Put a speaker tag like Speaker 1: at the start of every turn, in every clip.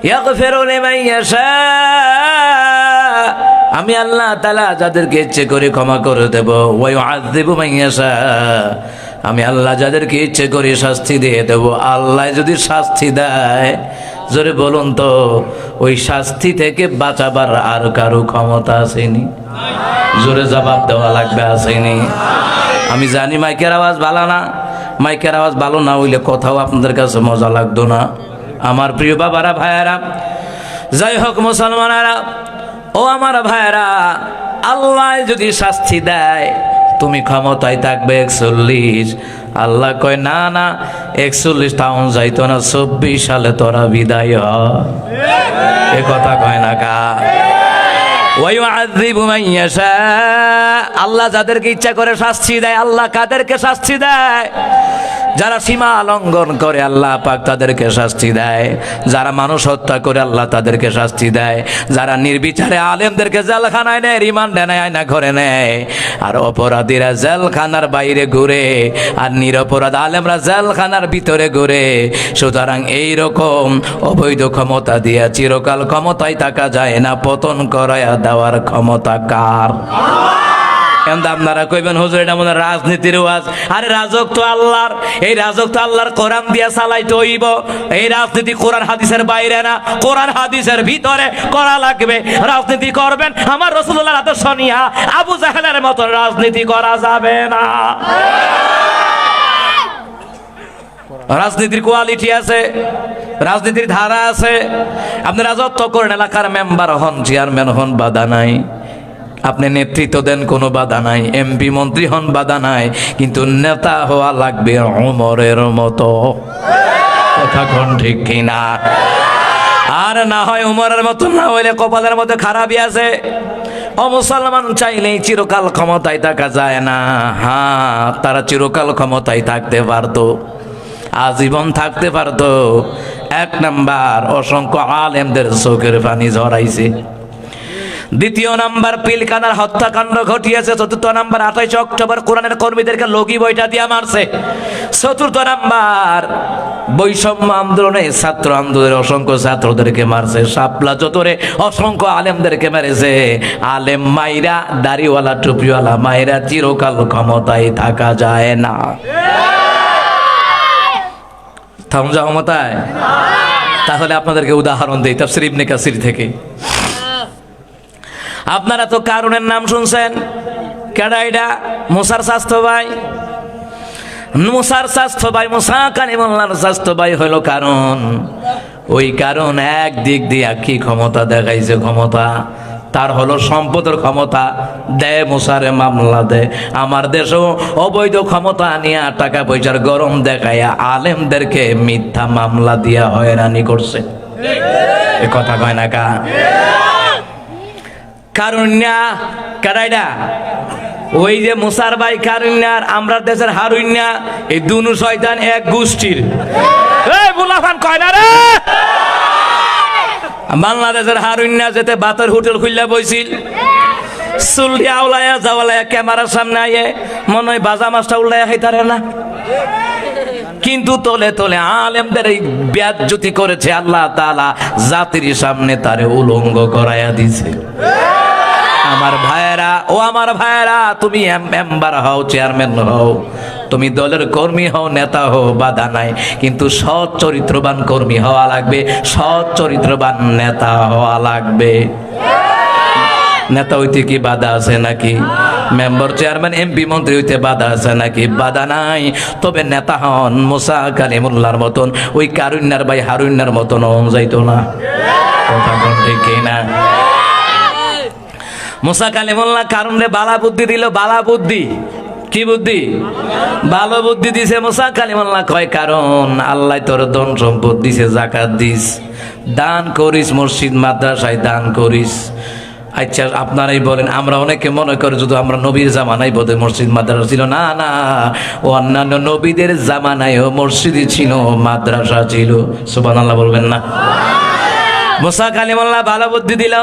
Speaker 1: ইয়াগফিরু লিমান ইয়াশা, আমি আল্লাহ তাআলা যাদেরকে ইচ্ছে করে ক্ষমা করে দেব। ওয়া ইউআযযিবু মান ইয়াশা, আমি আল্লাহ যাদেরকে ইচ্ছে করে শাস্তি দিয়ে দেব। আল্লাহ যদি শাস্তি দেয়, জোরে বলুন তো, ওই শাস্তি থেকে বাঁচাবার আর কারো ক্ষমতা আসেনি? জোরে জবাব দেওয়া লাগবে, আসেনি? আমি জানি মাইকের আওয়াজ ভালো না, মাইকের আওয়াজ ভালো না হইলে কথাও আপনাদের কাছে মজা লাগতো না। আমার প্রিয় বাবারা, ভাইয়েরা, যাই হোক মুসলমানেরা, ও আমার ভাইয়েরা, আল্লাহ যদি শাস্তি দেয়, তুমি ক্ষমতায় থাকবে 41। আল্লাহ কয় না না, 41 টাউন যাইতো না, 24 সালে তোরা বিদায় হ। এ কথা কয় না কা? ওয়ায়ুআযযিবু মান ইয়াশা, আল্লাহ যাদেরকে ইচ্ছা করে শাস্তি দেয়। আল্লাহ কাদেরকে শাস্তি দেয়? যারা সীমা লঙ্ঘন করে আল্লাহ পাক তাদেরকে শাস্তি দেয়। যারা মানুষ হত্যা করে আল্লাহ তাদেরকে শাস্তি দেয়। যারা নির্বিচারে আলেমদেরকে জেলখানায় নেয়, রিমান্ডে নেয়, আয়না ঘরে নেয়। আর অপরাধীরা জেলখানার বাইরে ঘুরে, আর নিরপরাধ আলেমরা জেলখানার ভিতরে ঘুরে। সুতরাং এইরকম অবৈধ ক্ষমতা দিয়া চিরকাল ক্ষমতায় থাকা যায় না, পতন করায়া দেওয়ার ক্ষমতা কার? আপনারা কইবেন হুজুর এটা মনে রাজনীতির ওয়াজ। আরে রাজক তো আল্লাহর, এই রাজক তো আল্লাহর কোরআন দিয়া চালাইতে হইব। এই রাজনীতি কোরআন হাদিসের বাইরে না, কোরআন হাদিসের ভিতরে করা লাগবে। রাজনীতি করবেন আমার রাসূলুল্লাহর আদর্শ নিয়া, আবু জাহেলের মতো রাজনীতি করা যাবে না। রাজনীতির কোয়ালিটি আছে, রাজনীতির ধারা আছে। আপনি রাজত্ব করেন, এলাকার মেম্বার হন, চেয়ারম্যান হন, বাধা নাই। আপনি নেতৃত্ব দেন, কোনো বাধা নাই। এমপি মন্ত্রী হন, বাধা নাই। কিন্তু নেতা হওয়া লাগবে ওমরের মতো। কথা কোন ঠিক কিনা? আর না হয় ওমরের মতো না হইলে কপালের মধ্যে খারাপই আছে। ও মুসলমান, চাইলেই চিরকাল ক্ষমতায় থাকা যায় না। হ্যাঁ, তারা চিরকাল ক্ষমতায় থাকতে পারতো, আজীবন থাকতে পারতো। 1 নাম্বার, অসংখ্য আলেমদের চোখের পানি ঝরাইছে। 2 নাম্বার, পিলখানার হত্যাকাণ্ড ঘটিয়েছে। 4 নাম্বার, 28 অক্টোবর কোরআনের কর্মীদেরকে লগি বইটা দিয়ে মারছে। 4 নাম্বার, বৈষম্য আন্দোলনে ছাত্র আন্দোলনের অসংখ্য ছাত্রদেরকে মারছে। শাপলা চত্বরে অসংখ্য আলেমদেরকে মেরেছে। আলেম মাইরা, দাড়িওয়ালা টুপিওয়ালা মাইরা চিরকাল ক্ষমতায় থাকা যায় না। থাম যাও ক্ষমতায়। তাহলে আপনাদেরকে উদাহরণ দেই তাফসীর ইবনে কাসির থেকে। আপনারা তো কারুনের নাম শুনছেন। কেডা এটা? মুসার স্বাস্থ্য ভাই। মুসার স্বাস্থ্য ভাই, মুসা কালিমুল্লাহর স্বাস্থ্য ভাই হলো কারণ। ওই কারণ এক দিক দিয়ে কি ক্ষমতা দেখাইছে? ক্ষমতা তার হলো সম্পদের ক্ষমতা। দেয় মুসারে মামলা দেয়। আমার দেশেও অবৈধ ক্ষমতা নিয়ে টাকা পয়সার গরম দেখাইয়া আলেমদেরকে মিথ্যা মামলা দিয়া হয়রানি করছে। এ কথা কয় না কা? কারুণ্যা কারাইডা, ওই যে মুসার ভাই কারুণ্যার আমরা দেশের হারুণ্যা, এই দুনু শয়তান এক গোষ্ঠীর। এই মুলাফান কয় না রে। বাংলাদেশের হারুণ্যা যেতে বাতের হোটেল খুললা বইছিল, চুলটি আউলাইয়া যাওয়ালাইয়া ক্যামেরার সামনে আইয়ে মনে হয় বাজা মাছটা উল্লাইয়া খাইতারে না। কিন্তু তলে তলে আলেমদের এই বেয়াজ্জতি করেছে আল্লাহ তাআলা, জাতির সামনে তারে উলঙ্গ করাইয়া দিছে। আমার ভাইয়েরা, ও আমার ভাইয়েরা, তুমি মেম্বার হও, চেয়ারম্যান হও, তুমি দলের কর্মী হও, নেতা হও, বাধা নাই। কিন্তু সৎ চরিত্রবান কর্মী হওয়া লাগবে, সৎ চরিত্রবান নেতা হওয়া লাগবে। নেতা হইতে কি বাধা আছে নাকি? মেম্বার, চেয়ারম্যান, এমপি, মন্ত্রী হইতে বাধা আছে নাকি? বাধা নাই। তবে নেতা হন মুসা কালিমুল্লাহর মতন, ওই কারুণ্যার ভাই হারুণ্যার মতন হন যাইতো না। কথা কোন ঠিক না? মুসা কালিমুল্লাহ কারুনে বালা বুদ্ধি দিল। বালা বুদ্ধি কি বুদ্ধি? ভালো বুদ্ধি দিছে। মুসা কালিমুল্লাহ কয়, কারণ আল্লাহ তোর ধন সম্পদ দিছে, যাকাত দিস, দান করিস, মসজিদ মাদ্রাসায় দান করিস। আচ্ছা, আপনারাই বলেন, আমরা অনেকে মনে করে যদি আমরা নবীর জামানায় বোধহয় মসজিদ মাদ্রাসা ছিল। না না, অন্যান্য নবীদের জামানায়ও মসজিদই ছিল, মাদ্রাসা ছিল। সুবহানাল্লাহ বলবেন না? মুসা কালিমুল্লাহ ভালো বুদ্ধি দিল।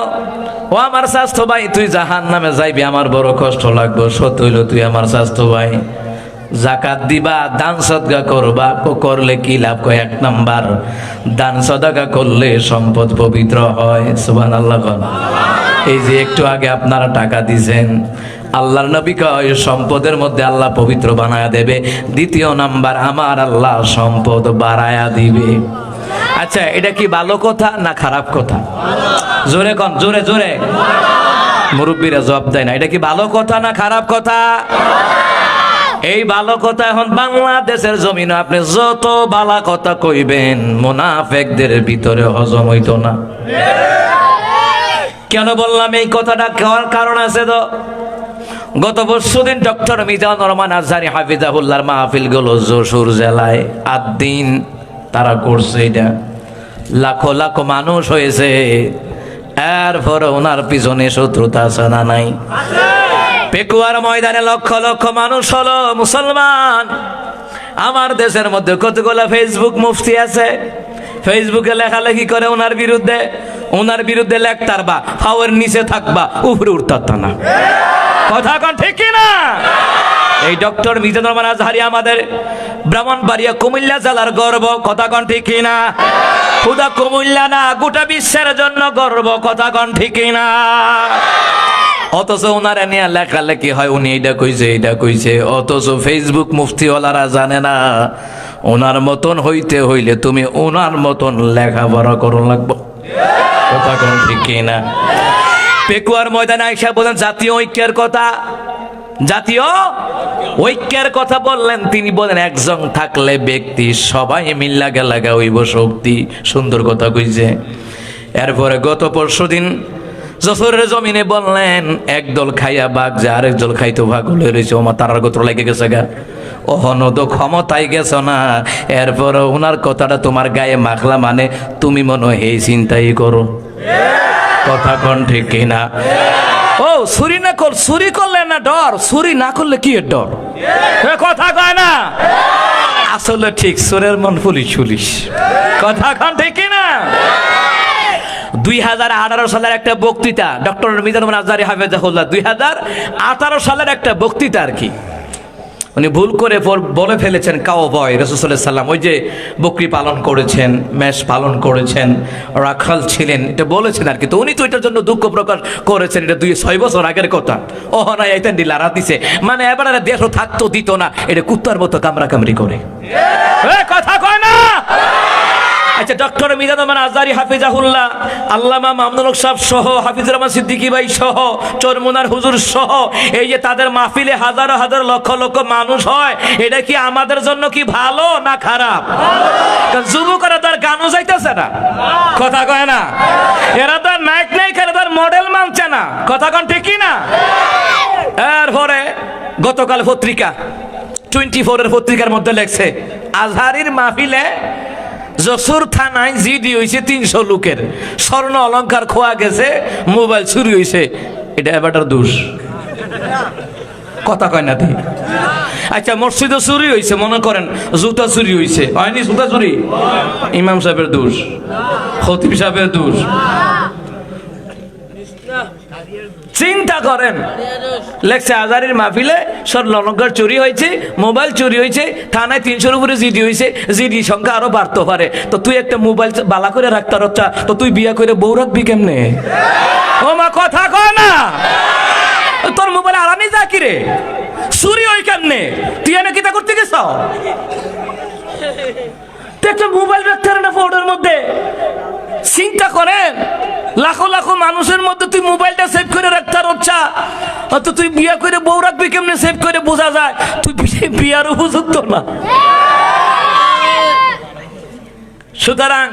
Speaker 1: ও আমার স্বাস্থ্য ভাই, তুই জাহান্নামে যাইবি, আমার বড় কষ্ট লাগবে। সত্য হইল তুই আমার স্বাস্থ্য ভাই, জাকাত দিবা, দান সদকা করবা, করলে কি লাভ? কয় 1 নাম্বার, দান সদকা করলে সম্পদ পবিত্র হয়। সুবহানাল্লাহ। এই যে একটু আগে আপনারা টাকা দিয়েছেন, আল্লাহর নবী কয় সম্পদের মধ্যে আল্লাহ পবিত্র বানায়া দেবে। দ্বিতীয় নাম্বার, আমার আল্লাহ সম্পদ বাড়ায়া দিবে। আচ্ছা, এটা কি ভালো কথা না খারাপ কথা? জোরে কোন, জোরে জোরে। মুরব্বীরা জবাব দেয় না। এটা কি ভালো কথা না খারাপ কথা? এই ভালো কথা। এখন বাংলাদেশের জমিনে আপনি যত ভালো কথা কইবেন, মুনাফিকদের ভিতরে হজম হইতো না। কেন বললাম এই কথাটা? কারণ আছে তো। গত পরশুদিন ডক্টর মিজানুর রহমান আজহারী হাফিজাহুল্লাহর মাহফিল গুলো যশোর জেলায় 8 দিন তারা করছে। এটা লাখো লাখো মানুষ হয়েছে। এরপরে ওনার পিছনে শত্রুতা আছে না নাই? পেকুয়ার ময়দানে লক্ষ লক্ষ মানুষ হলো মুসলমান। আমার দেশের মধ্যে কতগুলো ফেসবুক মুফতি আছে, ফেসবুকে লেখালেখি করে ওনার বিরুদ্ধে লেখতার বা ফাওয়ার নিচে থাকবা, উপরে উঠতার না। কথা কোন ঠিক না? এই ডক্টর মিজানুর রহমান আজহারী আমাদের ব্রাহ্মণবাড়িয়া কুমিল্লা জেলার গর্ব। কথা কোন ঠিক না? খুদা কুমিল্লা না, গোটা বিশ্বের জন্য গর্ব। কথা কোন ঠিক না? অথচ ওনারা নিয়ে লেখালেখি হয়, উনি এইটা কইছে। অথচ ফেসবুক মুফতিওয়ালারা জানে না ওনার মতন হইতে হইলে তুমি ওনার মতন লেখাপড়া করুন লাগবো। কথা কোন ঠিক না? পেকুয়ার ময়দানে আইসা বলেন জাতীয় ঐক্যের কথা বললেন। তিনি বলেন একজন থাকলে ব্যক্তি, সবাই মিল্লা গেলাগা হইব শক্তি। সুন্দর কথা কইছে। এরপরে গত পরশুদিন যশোরের জমিনে বললেন একদল খাইয়া বাঘ যে আরেক দল খাইতো ভাগ হলে রয়েছে, ওমা তারার গোত্র লেগে গেছে গা। ওহনো তো ক্ষমতায় গেছ না, এরপরে ওনার কথাটা তোমার গায়ে মাখলা মানে তুমি মনে হয় এই চিন্তাই করো। কথা কোন ঠিক না? ও চুরি করলে না ডর, চুরি না করলে কি এর ডর? কথা কয় না। আসলে ঠিক চোরের মন পুলিশ। কথা কোন ঠিক না? 2018 সালের একটা বক্তৃতা, ডক্টর মিজানুর রহমান আজহারী হাফিজাহুল্লাহ 2018 সালের একটা বক্তৃতা আর কি। উনি ভুল করে বলে ফেলেছেন কাউবয়। রাসূল সাল্লাল্লাহু আলাইহি ওয়াসাল্লাম ওই যে বকরি পালন করেছেন, মেষ পালন করেছেন, রাখাল ছিলেন, এটা বলেছেন আর কি। তো উনি তো এটার জন্য দুঃখ প্রকাশ করেছেন। এটা 2-6 বছর আগের কথা। ওহনা এইতেন দিলারা দিছে, মানে এবার দেশও থাকতো দিত না। এটা কুত্তার মতো কামড়ি করে। কথা কয় না। আচ্ছা, ডক্টর মিজানুর রহমান আজহারী হাফিজাহুল্লাহ, আল্লামা মামুনুল হক সাহেব সহ, হাফিজুর রহমান সিদ্দিকী ভাই সহ, চরমুনার হুজুর সহ, এই যে তাদের মাহফিলে হাজার হাজার লক্ষ লক্ষ মানুষ হয়, এটা কি আমাদের জন্য কি ভালো না খারাপ? যুবকরা তার গানও যাইতেছে না। কথা কয় না। এরা তার নায়ক নায়িকারা তার মডেল মানছে না। কথা কন ঠিক না? এরপরে গতকাল পত্রিকা 24 পত্রিকার মধ্যে লেখছে আজহারীর মাহফিলে যশোর থানায় জিডি হয়েছে 300 লোকের, স্বর্ণ অলংকার খোয়া গেছে, মোবাইল চুরি হয়েছে। এটা এবারটার দোষ। কথা কয় না ঠিক? আচ্ছা, মসজিদও চুরি হয়েছে, মনে করেন জুতা চুরি হয়েছে, হয়নি? জুতা চুরি ইমাম সাহেবের দোষ, খতিব সাহেবের দোষ। চিন্তা করেন, লেখছে আজহারীর মাহফিলে স্বর্ণ অলংকার চুরি হয়েছে, মোবাইল চুরি হয়েছে, থানায় 300-র উপরে জিডি হয়েছে, জিডি সংখ্যা আরো বাড়তে পারে। তো তুই একটা মোবাইল বালা করে রাখতে রচ্ছা, তো তুই বিয়া করে বউ রাখবি কেমনে? ও মা, কথা কয় না। তোর মোবাইল আরামি যা কি রে, চুরি হয় কেমনে? তুই এনে কিতা করতে গেছ? একটা মোবাইল রাখতে না ফোনের মধ্যে। চিন্তা করেন, লাখো লাখো মানুষের মধ্যে তুই মোবাইলটা সেভ করে রাখতে রচ্ছা, তো তুই বিয়া করে বউ রাখবি কেমনে? সেভ করে বোঝা যায় তুই বিয়ার উপযুক্ত না। সুতরাং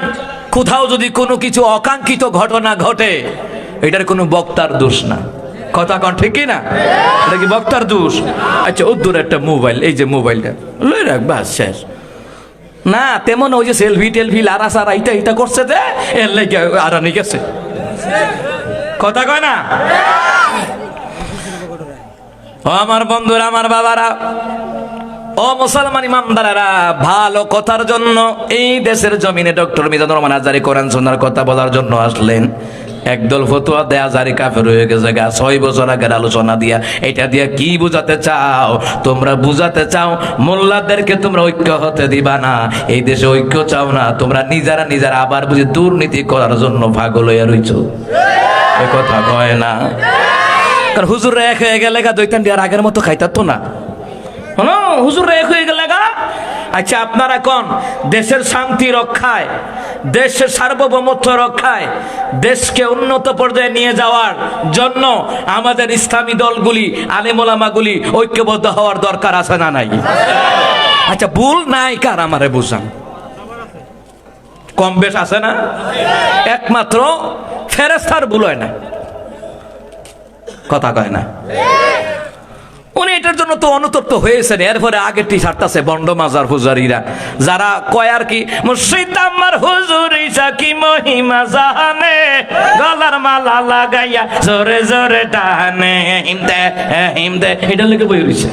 Speaker 1: কোথাও যদি কোনো কিছু অকাঙ্ক্ষিত ঘটনা ঘটে, এটার কোনো বক্তার দোষ না। কথা কন ঠিক না? এটা কি বক্তার দোষ? আচ্ছা, ওর একটা মোবাইল, এই যে মোবাইলটা লই রাখ, বাস শেষ না। তেমন ওই যে সেলফি টেলফি লারা সারা ইটা করছে, যে এর লেগে আরানি গেছে। কথা কয় না? ও আমার বন্ধুরা, আমার বাবারা, ও মুসলমান ইমানদারেরা, ভালো কথার জন্য এই দেশের জমিনে ডক্টর মিজানুর রহমান আজহারী কোরআন সুন্নাহর কথা বলার জন্য আসলেন। একদল ফতোয়া দেয়া জারি কাফের হয়ে গেছে গা 6 বছর আগের আলোচনা দিয়া। এটা দিয়া কি বুঝাতে চাও তোমরা? বুঝাতে চাও মোল্লাদেরকে তোমরা ঐক্য হতে দিবা না, এই দেশে ঐক্য চাও না, তোমরা নিজেরা আবার বুঝি দুর্নীতি করার জন্য পাগল হইয়া রইছো। এ কথা কয় না, কারণ হুজুর এক হয়ে গেলে গা দৈতান দিয়ে আর আগের মতো খাইতাতো না। হুজুর এক হয়ে গেলে গা। আচ্ছা আপনারা কোন দেশের শান্তি রক্ষায়, দেশের সার্বভৌমত্ব রক্ষায়, দেশকে উন্নত পর্যায়ে নিয়ে যাওয়ার জন্য আমাদের ইসলামী দলগুলি, আলেম ওলামাগুলি ঐক্যবদ্ধ হওয়ার দরকার আছে না নাই? আচ্ছা ভুল নাই কার আমারে বুঝান? কম বেশ আছে না? একমাত্র ফেরেশতার ভুল হয় না। কথা কয় না? উনি এটার জন্য তো অনুতপ্ত হয়েছেন। এরপরে আগের টি শার্ট আছে বন্ড মাজার পূজারীরা, যারা কয় আর কি মুর্শিদ আমার হুজুর ইসা কি মহিমা জানে, গলার মালা লাগাইয়া জোরে জোরে টানে হিমদে এটা লিখে বই রইছে।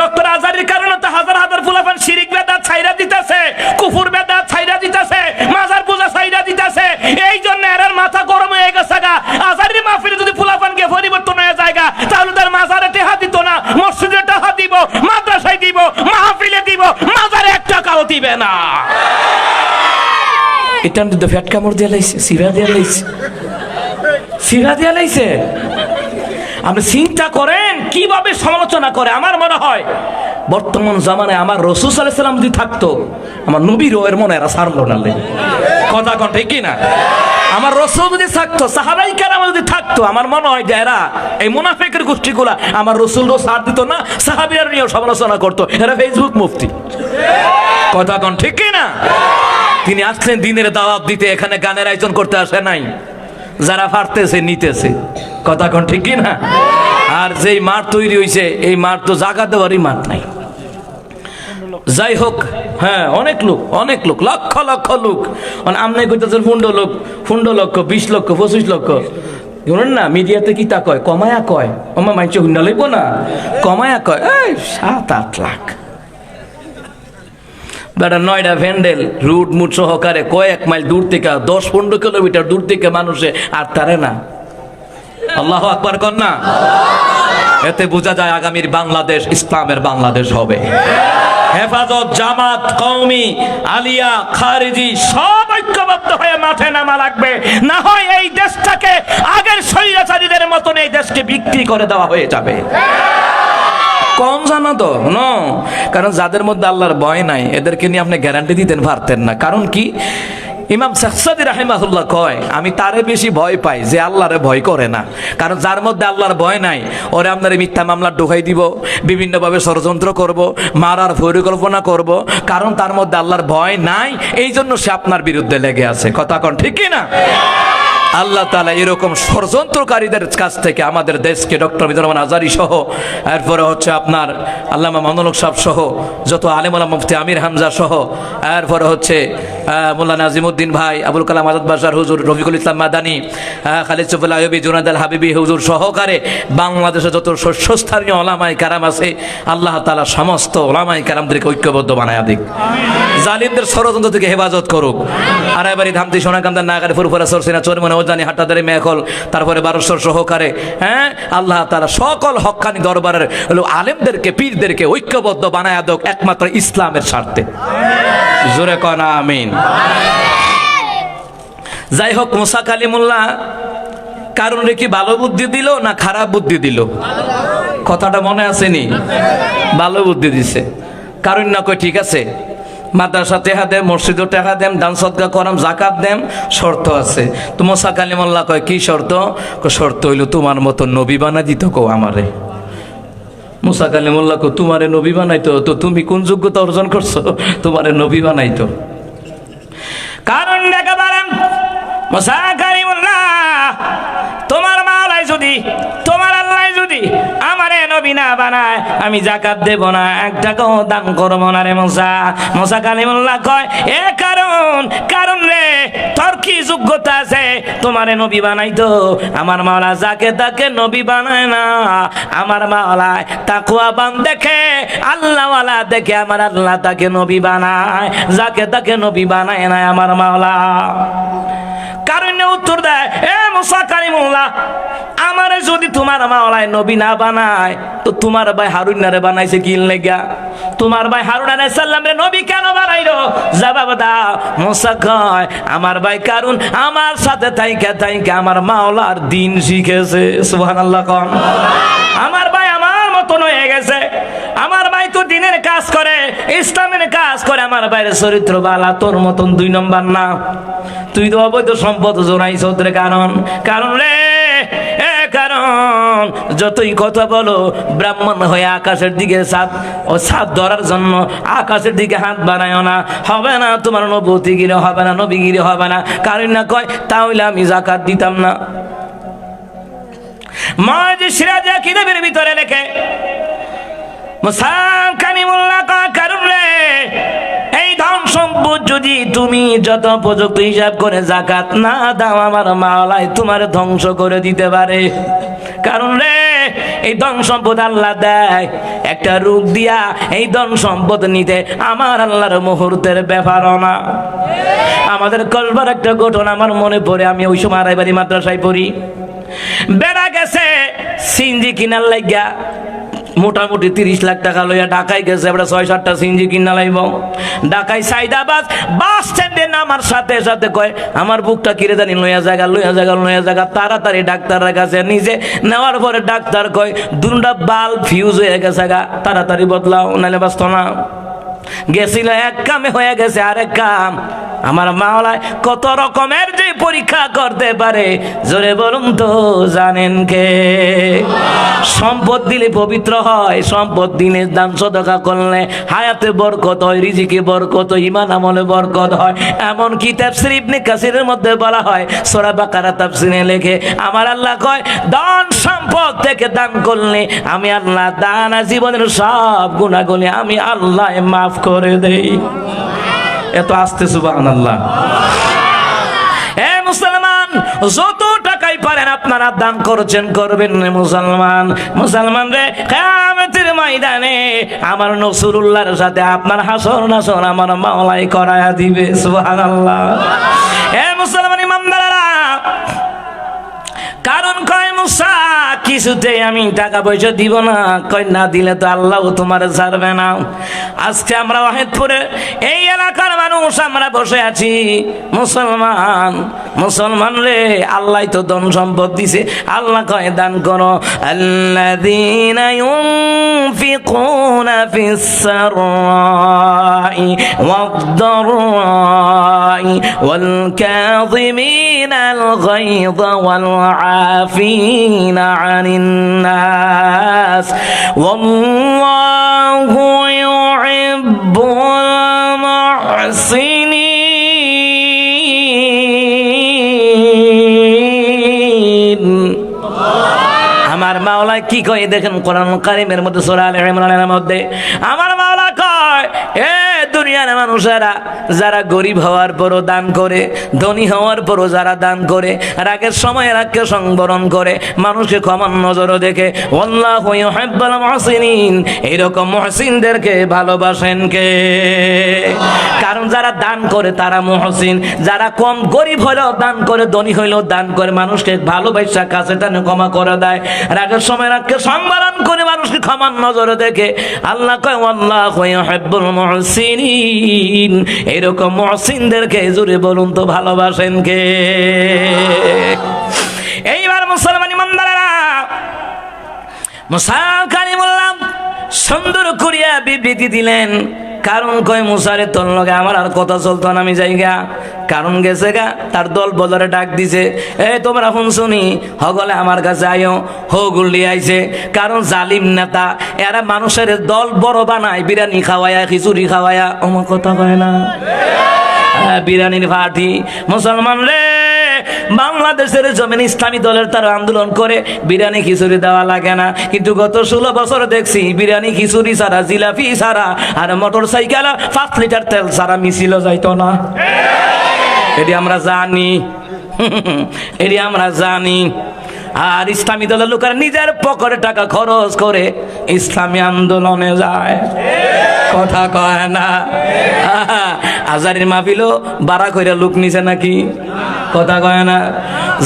Speaker 1: ডক্টর আজারির কারণে তো হাজার হাজার ফুলাফান শিরিক বেদাত ছাইরা দিতেছে, কুফুর বেদাত ছাইরা দিতেছে, মাজার পূজা ছাইরা দিতেছে। এই জন্য এর মাথা গরম হয়ে গেছে গা। আজারির মাহফিলে যদি ফুলাফানকে পরিবর্তন হয়ে যায় গা, তাহলে তার মাজারে টাকা দিত না, মসজিদে টাকা দিব, মাদ্রাসায় দিব, মাহফিলে দিব, মাজারে 1 টাকাও দিবে না। এটা তো ফ্যাট কামড় দিয়ে লাইছে, সিরা দিয়ে লাইছে, সিরা দিয়ে লাইছে। আপনি চিন্তা করেন কিভাবে সমালোচনা করে। আমার মনে হয় বর্তমান জামানায় আমার রাসূল সাল্লাল্লাহু আলাইহি ওয়াসাল্লাম যদি থাকতো, আমার নবীর এর মনে এরা ছাড়লো না। কথা কোন ঠিক কিনা? আমার রাসূল যদি থাকতো, সাহাবাই কেরাম যদি থাকতো, আমার মনে হয় যে এরা এই মুনাফিকের গোষ্ঠীগুলা আমার রাসূলও ছাড় দিত না, সাহাবীরা নিয়েও সমালোচনা করতো। এরা ফেসবুক মুফতি। কথা কোন ঠিক কিনা? তিনি আসলেন দিনের দাওয়াত দিতে, এখানে গানের আয়োজন করতে আসে নাই। যারা পারতেছে নিতেছে। কথা কোন ঠিক কিনা? আর যেই মাঠ তৈরি হয়েছে, এই মাঠ তো জায়গা দেওয়ারই মাঠ নাই। যাই হোক, হ্যাঁ অনেক লোক লক্ষ লক্ষ লোক, মানে আমনে কইতেছেন 15 লক্ষ 20 লক্ষ 25 লক্ষ। শুনুন না, মিডিয়াতে কি তা কয়, কমায়া কয়, আমার মাইছে হুন্ডা লইব না, কমায়া কয় 7-8 লাখ। বেটা 9টা ভ্যান্ডেল রুট মুট সহকারে কয়েক মাইল দূর থেকে, 10-15 কিলোমিটার দূর থেকে মানুষে আর তারে না। আল্লাহু আকবার কর না। এতে বোঝা যায় আগামীর বাংলাদেশ ইসলামের বাংলাদেশ হবে। হেফাজত, জামাত, কওমি, আলিয়া, খারিজি সব ঐক্যবদ্ধ হয়ে মাঠে নামা লাগবে। না হয় এই দেশটাকে আগের স্বৈরাচারীদের মতন এই দেশকে বিক্রি করে দেওয়া হয়ে যাবে। কম জানা তো কারণ যাদের মধ্যে আল্লাহর ভয় নাই, এদেরকে নিয়ে আপনি গ্যারান্টি দিতেন পারতেন না। কারণ কি, ইমাম সাদি রাহিমাহুল্লাহ কয়, আমি তারে বেশি ভয় পাই যে আল্লাহরে ভয় করে না। কারণ যার মধ্যে আল্লাহর ভয় নাই, ওরে আপনার মিথ্যা মামলা ঢোকাই দিব, বিভিন্নভাবে ষড়যন্ত্র করব, মারার পরিকল্পনা করব। কারণ তার মধ্যে আল্লাহর ভয় নাই, এই জন্য সে আপনার বিরুদ্ধে লেগে আছে। কথা কন ঠিক কিনা? আল্লাহ তাআলা এরকম ষড়যন্ত্রকারীদের কাছ থেকে আমাদের দেশকে, ডক্টর মিজানুর রহমান আজারী সহ, এরপরে হচ্ছে আপনার আল্লামা মামুনুল হক সাহেব সহ, যত আলেম ওলামা, মুফতি আমির হামজা সহ, এরপরে হচ্ছে মোল্লা নাজিমউদ্দিন ভাই, আবুল কালাম আজাদ বাশার হুজুর, রফিকুল ইসলাম মাদানী, খালিদ সুফুল আইয়ুবী, জুনায়েদ আল হাবিবি হুজুর সহকারে বাংলাদেশে যত শীর্ষস্থানীয় ওলামায়ে কেরাম আছে, আল্লাহ তাআলা সমস্ত ওলামায়ে কেরামদেরকে ঐক্যবদ্ধ বানায়া দিক, জালিমদের ষড়যন্ত্র থেকে হেফাজত করুক। আর এবারে ধামতি সোনাকান্দার নাগারে ফুরফুরা সরসিনা চরমনে জানি হাট্টাদারি মেখল, তারপরে 1200 সহকারে, হ্যাঁ আল্লাহ তাআলা সকল হক্কানি দরবারের আলেমদেরকে, পীরদেরকে ঐক্যবদ্ধ বানায়া দেক একমাত্র ইসলামের স্বার্থে। জোরে কন আমিন। যাই হোক, মুসা কালিমুল্লাহ কারণ কি ভালো বুদ্ধি দিল না খারাপ বুদ্ধি দিল? কথাটা মনে আসেনি? ভালো বুদ্ধি দিছে। কারণ না কই ঠিক আছে, মাদ্রাসা টেহা দেম, মসজিদও টেহা দেম, দান সদকা করাম, জাকাত দেম, শর্ত আছে। তো মুসা কালিমুল্লাহ কয় কি শর্ত? শর্ত হইল তোমার মতো নবী বানা দিত কো আমারে। মুসা কালিমুল্লাহ কো তোমারে নবী বানাইতো? তো তুমি কোন যোগ্যতা অর্জন করছো তোমারে নবী বানাইতো? কারণ দেখা পারেন মুসা কালিমুল্লাহ, তোমার মাওলাই যদি, তোমার আল্লাহ যদি আমারে নবী না বানায়, আমি যাকাত দেব না, 1 টাকাও দান করব না রে মুসা। মুসা কালিমুল্লাহ কয় এ কারণ রে, তোর কি যোগ্যতা আছে তোমারে নবী বানাইতো? আমার মাওলা যাকে তাকে নবী বানায় না। আমার মাওলা তাকওয়াবান দেখে, আল্লাহওয়ালা দেখে আমার আল্লাহ তাকে নবী বানায়, যাকে তাকে নবী বানায় না আমার মাওলা। কারণ আমারে যদি তোমার মাওলায় নবী না বানায় তো তোমার ভাই হারুনারে বানাইছে কি লেগা? তোমার ভাই হারুন আলাইহিস সালাম রে নবী কেন বানাইলো? জবাব দাও। মুসা কয় আমার ভাই কারণ আমার সাথে থাইকা আমার মাওলার দিন শিখেছে। সুবহানাল্লাহ কোন। আমার ভাই আমার মতন হয়ে গেছে। আমার ভাই তো দিনের কাজ করে, ইসলামের কাজ করে। আমার ভাইয়ের চরিত্র বালা, তোর মতন 2 নম্বর না। তুই তো অবৈধ সম্পদ জোরাইছ তোর কারণ রে কারণ যতই কথা বলো ব্রাহ্মণ হয়ে আকাশের দিকে ছাদ ধরার জন্য আকাশের দিকে হাত বানায় না, হবে না তোমার নবুতিগিরি হবে না, নবীগিরি হবে না। কারণ না কয় তাহলে আমি যাকাত দিতাম না। মাঝে সিরাজে কিতাবের ভিতরে লেখে মুসাম কানিমুল্লাহ কারণ রে এই ধন সম্পদ যদি তুমি যত উপযুক্ত হিসাব করে যাকাত না দাও আমার মাওলাই তোমার ধ্বংস করে দিতে পারে। কারণ রে এই ধন সম্পদ আল্লাহ দেয় একটা রূপ দিয়া, এই ধন সম্পদ নিতে আমার আল্লাহর মুহূর্তের ব্যাপার না। আমাদের কলবার একটা ঘটনা আমার মনে পড়ে। আমি ওই সময় আড়াইবাড়ি মাদ্রাসায় পড়ি। বেড়া গেছে সিনজি কিনার লাগিয়া মোটামুটি 30 লাখ টাকা লইয়া ঢাকায় গেছে। আমরা 6-7টা সিনজি কিনা লাইব। ঢাকায় সাইদাবাদ বাস স্ট্যান্ডে নামার সাথে সাথে কয় আমার বুকটা কিরে জানি লইয়া জায়গা তাড়াতাড়ি ডাক্তারের কাছে নিজে নেওয়ার পরে ডাক্তার কয় দুটা বাল্ব ফিউজ হয়ে গেছে গা, তাড়াতাড়ি বদলাও নাহলে বাঁচত না। গেছিল এক কামে হয়ে গেছে আরেক কাম। আমার মাওলায় কত রকমের যে পরীক্ষা করতে পারে জোরে বলুন তো জানেন কে? সম্পদ দিলে পবিত্র হয়, সম্পদ দিলে দান সদকা করলে হায়াতে বরকত হয়, রিজিকে বরকত হয়, ঈমান আমলে বরকত হয়। এমন কি তাফসীর ইবনে কাসিরের মধ্যে বলা হয়, সূরা বাকারা তাফসীরে লেখে আমার আল্লাহ কয় দান সম্পদ থেকে দান করলে আমি আল্লাহ দান জীবনের সব গুনাহগুলি আমি আল্লাহ মাফ করে দেই। এত আস্তে সুবহানাল্লাহ। মুসলমান যত টাকাই পারেন আপনারা দান করছেন, করবেন মুসলমান রে কিয়ামতের ময়দানে আমার রাসূলুল্লাহর সাথে আপনার হাসর নাসর আমার মাওলাই করায়া দিবে। সুবহানাল্লাহ। মুসলমান ইমানদাররা কারণ কয় মুসা কিছুতে আমি টাকা পয়সা দিব না। কয় না দিলে তো আল্লাহ তোমার ছাড়বে না। আজকে আমরা ওয়াহিদপুরে এই এলাকার মানুষ আমরা বসে আছি মুসলমান রে আল্লাহ তো ধন সম্পদ দিছে। আল্লাহ কয় দান করো আল্লাযীনা ইউনফিকুনা ফিস সাররাই ওয়াদ-দাররাই ওয়াল কাযিমিনাল গায়যা ওয়াল عافين عن الناس والله يحب المحسنين। আমার মাওলা কি কয় দেখেন কোরআন কারীমের মধ্যে সূরা আলে ইমরানের মধ্যে আমার মাওলা কয় এ দুনিয়ার মানুষেরা যারা গরিব হওয়ার পরও দান করে, ধনী হওয়ার পরও যারা দান করে, রাগের সময় রাগকে সংবরণ করে, মানুষকে ক্ষমার নজরও দেখে, আল্লাহু ইউহিব্বুল মুহসিনিন এরকম মুহসিনদেরকে ভালোবাসেন কে? কারণ যারা দান করে তারা মুহসিন। যারা কম গরিব হলেও দান করে, ধনী হইলেও দান করে, মানুষকে ভালোবাসা কাছে টানে ক্ষমা করে দেয়, রাগের সময় রাগকে সংবরণ করে মানুষকে ক্ষমার নজরে দেখে, আল্লাহ কয় আল্লাহু ইউহিব্বুল মুহসিনিন এরকম মুহসিনদেরকে জোরে বলুন তো ভালোবাসেন কে? এইবার মুসলমান ইমানদাররা মুসা কালিমুল্লাহ সুন্দর করিয়া বিবৃতি দিলেন। কারণ কয় মুসারে তোর লগে আমার আর কথা চলতো না, আমি যাইগা। কারণ গেছে গা, তার দল বদরে ডাক দিছে, তোমরা ফোন শুনি হগলে আমার কাছে আইও। হগুলি আইছে, কারণ জালিম নেতা এরা মানুষের দল বড় বানায়, বিরিয়ানি খাওয়ায়া খিচুড়ি খাওয়ায়া। আমার কথা কয় না, বিরিয়ানির পার্টি। মুসলমান রে বাংলাদেশের জমিন ইসলামী দলের তারা আন্দোলন করে বিরিয়ানি খিচুড়ি দেওয়া লাগে না, কিন্তু গত 16 বছর দেখছি বিরিয়ানি খিচুড়ি ছাড়া, জিলাপি ছাড়া আর মোটর সাইকেল 5 লিটার তেল ছাড়া মিছিল যাইতো না। এটি আমরা জানি। আর ইসলামী দলের লোকেরা নিজের পকেটে টাকা খরচ করে ইসলামী আন্দোলনে যায়। কথা কয় না। আজারির মাহফিলও বাড়া কইরা লোক নিছে নাকি? কথা কয় না।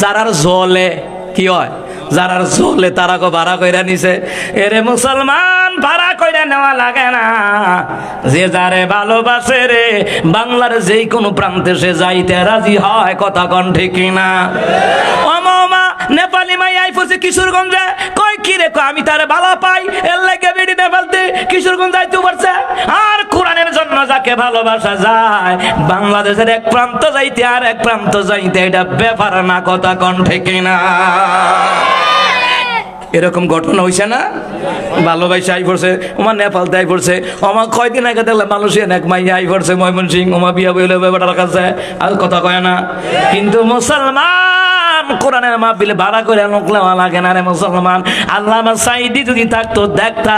Speaker 1: যারার জলে কি হয় যারা চলে তারা কো ভাড়া কইরা নিছে। এরে মুসলমান, ভাড়া কইরা নেওয়া লাগে না, যে যারে ভালোবাসে রে বাংলার যেই কোনো প্রান্তে সে যাইতে রাজি হয়। কথা কোন ঠিক কিনা? মামা নেপালি মাই আই পড়ছে কিশোরগঞ্জে, কয় কি রে, কয় আমি তারে ভালো পাই, এর লাগে বেডি নেপালতে কিশোরগঞ্জ যাইতে পারছে। আর কোরআনের জন্য যাকে ভালোবাসা যায়, বাংলাদেশের এক প্রান্ত যাইতে আর এক প্রান্ত যাইতে এটা ব্যাপার না। কথা কোন ঠিক কিনা? এরকম ঘটনা হইছে না? ভালোবাসা আই পড়ছে, ওমা নেপাল আই পড়ছে, ওমা কয়দিন আগে দেখলাম মালয়েশিয়ান এক মাইয়া আই পড়ছে ময়মনসিং, ওমা বিয়া বইলে ব্যাপারটার কাছে আর কথা কয় না। কিন্তু মুসলমান কোরআনের মাহফিলে ভাড়া করে নোকলেওয়া লাগে না রে মুসলমান। আল্লামা সাইদি যদি থাকতো দেখতা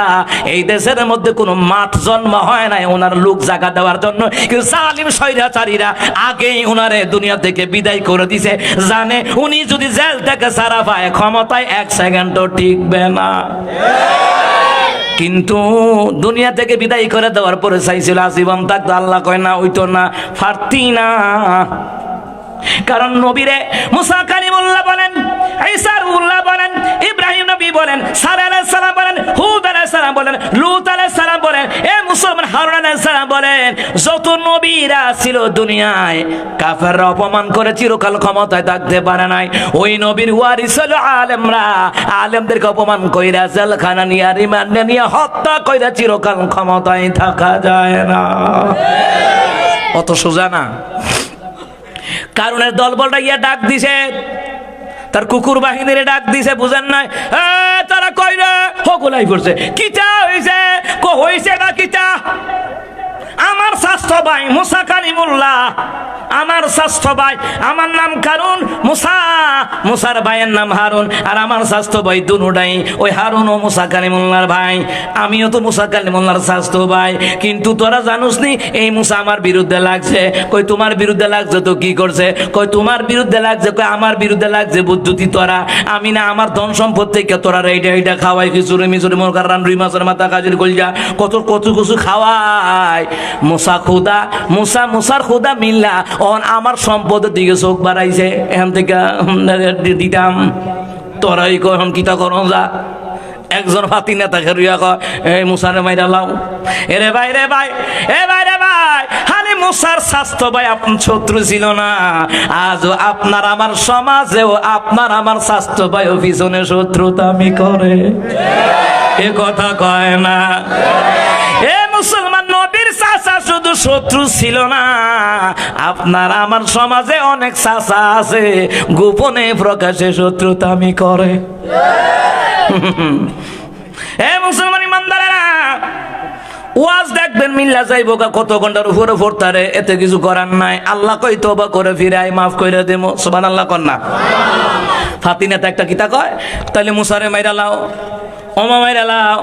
Speaker 1: এই দেশের মধ্যে কোনো মাঠ জন্ম হয় নাই ওনার লোক জায়গা দেওয়ার জন্য, কিন্তু জালিম স্বৈরাচারীরা আগেই ওনারে দুনিয়া থেকে বিদায় করে দিছে, জানে উনি যদি জেল থেকে ছাড়া পায় ক্ষমতায় এক সেকেন্ডও টিকবে না। কিন্তু দুনিয়া থেকে বিদায় করে দেওয়ার পরে চাইছিল আজীবন থাকতো, আল্লাহ কয় না, ওই তো না, পারতি না। কারণ নবীরে মুসা কালিমুল্লাহ বলেন, ঈসা রুহুল্লাহ বলেন, ইব্রাহিম নবী বলেন, সালেহ আলাইহিস সালাম বলেন, হুদ আলাইহিস সালাম বলেন, লূত আলাইহিস সালাম বলেন, এ মুসলমান হারুন আলাইহিস সালাম বলেন, যত নবীরা ছিল দুনিয়ায় কাফেররা অপমান করে চিরকাল ক্ষমতায় থাকতে পারে নাই। ওই নবীর ওয়ারিস হলো আলেমরা, আলেমদেরকে অপমান কইরা জেলখানা নিয়ে রিমান্ডে নিয়ে হত্যা কইরা চিরকাল ক্ষমতায় থাকা যায় না। অত সোজা না। কারণের দলবলটা গিয়া ডাক দিছে, তার কুকুর বাহিনীরে ডাক দিছে, বুঝেন নাই? তারা কইরে হকুলাই করছে, কিটা হইছে, কো হইছে না কিটা? আমার স্বাস্থ্য ভাই মুসা কালিমুল্লাহ, আমার স্বাস্থ্য ভাই, আমার নাম কারুন, মুসার ভাইয়ের নাম হারুন, আর আমার স্বাস্থ্য ভাই দুনুটাই ওই হারুন ও মুসা কালিমুল্লাহর ভাই। আমিও তো মুসা কালিমুল্লাহর স্বাস্থ্য ভাই। কিন্তু তোরা জানোস নি এই মুসা আমার বিরুদ্ধে লাগছে। কই তোমার বিরুদ্ধে লাগছে তো কি করছে? কই তোমার বিরুদ্ধে লাগছে, কই আমার বিরুদ্ধে লাগছে বুদ্ধি তোরা। আমি না আমার ধন সম্পদ থেকে তোরা এইটা খাওয়াই, খিচুড়ি মিচুড়ি মোরকার রান, রুই মাছের মাথা, কাজের কলজা, কত কচু কচু খাওয়াই। মুসার খুদা মিল্লা অন আমার সম্পদের দিকে চোখ বাড়াইছে, এখান থেকে দিতাম। তোরাই কখন কিতা করন যা। একজন ফাতি নেতা খেরুয়া কয়, এই মুসারে মাইরা লাও। এরে ভাই রে ভাই, এ ভাই রে ভাই, হানি মুসার স্বাস্থ্য ভাই আপনার শত্রু ছিল না। আজও আপনার আমার সমাজেও আপনার আমার স্বাস্থ্য ভাই পিছনে শত্রুতা আমি করে, এ কথা কয় না। এ মুসলমান, নবীর চাচা শুধু শত্রু ছিল না, আপনার আমার সমাজে অনেক চাচা আছে গোপনে প্রকাশে শত্রুতা আমি করে। এ মুসলমান ইমানদারেরা, ওয়াজ দেখবেন মিল্লা যাইব কত ঘন্টার উপরে পড়তারে, এতে কিছু করার নাই। আল্লাহ কই তওবা করে ফিরাই মাফ কইরা দেবো, সুবহানাল্লাহ কর না। ফাতিনাতে একটা কিতা কয়, তাহলে মুসারে মাইরা লাও, ওমা মাইরা লাও।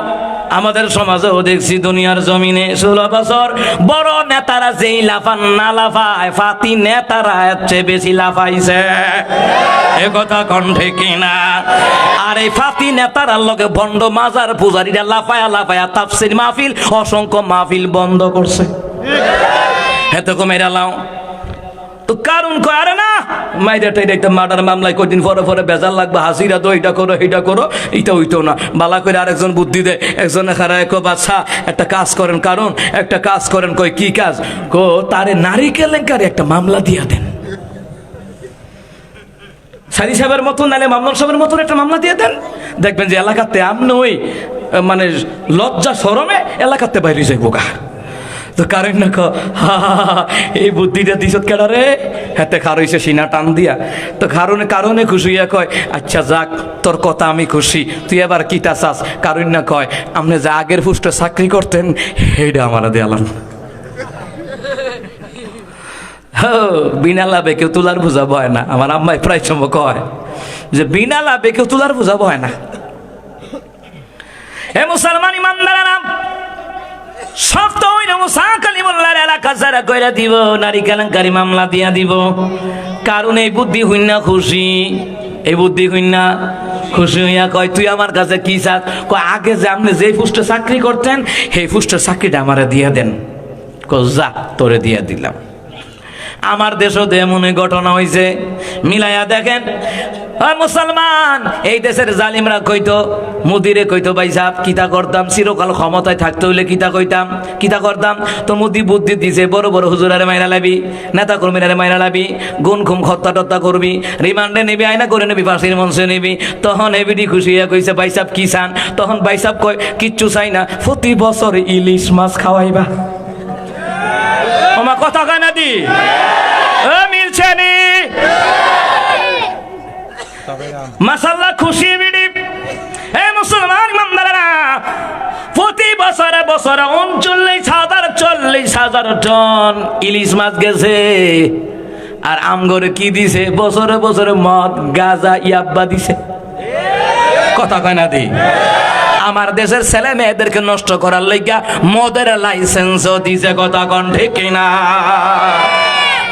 Speaker 1: আমাদের সমাজেও দেখছি দুনিয়ার জমিনে 16 বছর বড় নেতারা যেই লাফান না লাফায়, ফাতি নেতারা এর চেয়ে বেশি লাফাইছে, এ কথা কণ্ঠে কিনা? আর এই ফাতি নেতারার লগে ভণ্ড মাজার পূজারীরা লাফায়া লাফায়া তাফসীর মাহফিল, অসংখ্য মাহফিল বন্ধ করছে। হেতে কো মেরা লাও তো কারণ কয়, আরে না মাইরাটা একটা মার্ডার মামলায় কদিন পরে পরে বেজাল লাগবে, হাজিরা তো এইটা করো এইটা করো, এইটা হইতো না। বালা করে আরেকজন বুদ্ধি দেয়, একজনে খারায় কো বাচ্চা একটা কাজ করেন, কারণ একটা কাজ করেন। কই কি কাজ? কো তারে নারী কেলেঙ্কারি একটা মামলা দিয়া দেন, সারি সাহেবের মতন, নাহলে মামলার সাহেবের মতন একটা মামলা দিয়ে দেন। দেখবেন যে এলাকাতে আমনে ওই মানে লজ্জা শরমে এলাকাতে বাইরে যাইব গা। তো কারণ না এই বুদ্ধিটা দিছত কেডা রে? হাতে খারইছে সিনা টান দিয়া। তো কারণে খুশি হইয়া কয়, আচ্ছা যাক তোর কথা আমি খুশি, তুই এবার কিতা চাস? কারণ না কয়, আপনি যে আগের পুষ্টে চাকরি করতেন সেইটা আমার দেয়ালাম। বিনা লাভে কেউ তুলার বোঝা বয় না। আমার আম্মাই প্রায় সময় কয় যে বিনা লাভে কেউ তুলার বোঝা বয় না। হে মুসলমান ইমানদারেরা, শক্ত হইল মুসা কালিমুল্লাহর এলাকা যারা কইরা দিব, নারী কেলেঙ্কারি মামলা দিয়া দিব। কারণ এই বুদ্ধি হইনা খুশি, এই বুদ্ধি হইনা খুশি হইয়া কয়, তুই আমার কাছে কি চাস? কয় আগে যে আপনি যেই পুষ্টে চাকরি করতেন সেই পুষ্টের চাকরিটা আমারে দিয়া দেন। কয় যা তোরে দিয়া দিলাম। আমার দেশও এমনই ঘটনা হয়েছে, মিলাইয়া দেখেন। মুসলমান এই দেশের জালিমরা কইতো, মুদিরে কইতো, ভাই সাহেব কিতা করতাম, চিরকাল ক্ষমতায় থাকতে হইলে কিতা কইতাম, কিতা করতাম। তো মুদি বুদ্ধি দিছে, বড় বড় হুজুরারে মাইরা লাবি, নেতা কর্মীরা মাইরা লাবি, গুণ খুম হত্যা টত্যা করবি, রিমান্ডে নিবি, আয়না করে নিবি, ফাঁসির মঞ্চে নিবি। তখন এবিডি খুশি হয়ে কইছে, ভাই সাহেব কি চান? তখন ভাই সাহেব কয়, কিচ্ছু চাই না, প্রতি বছর ইলিশ মাছ খাওয়াইবা। আমার কথা কয় না দি মিলছে নি? মাশাআল্লাহ, খুশি বিডি। হে মুসলমান ইমানদারেরা, প্রতি বছরে 39,000 টন ইলিশ মাছ গেছে। আর আমগরে কি দিছে? বছরে বছরে মদ, গাঁজা, ইয়াব্বা দিছে। কথা কয় না দি? আমার দেশের ছেলে মেয়েদেরকে নষ্ট করার লাইগা মদের লাইসেন্সও দিছে। কথা কন ঠিক কিনা?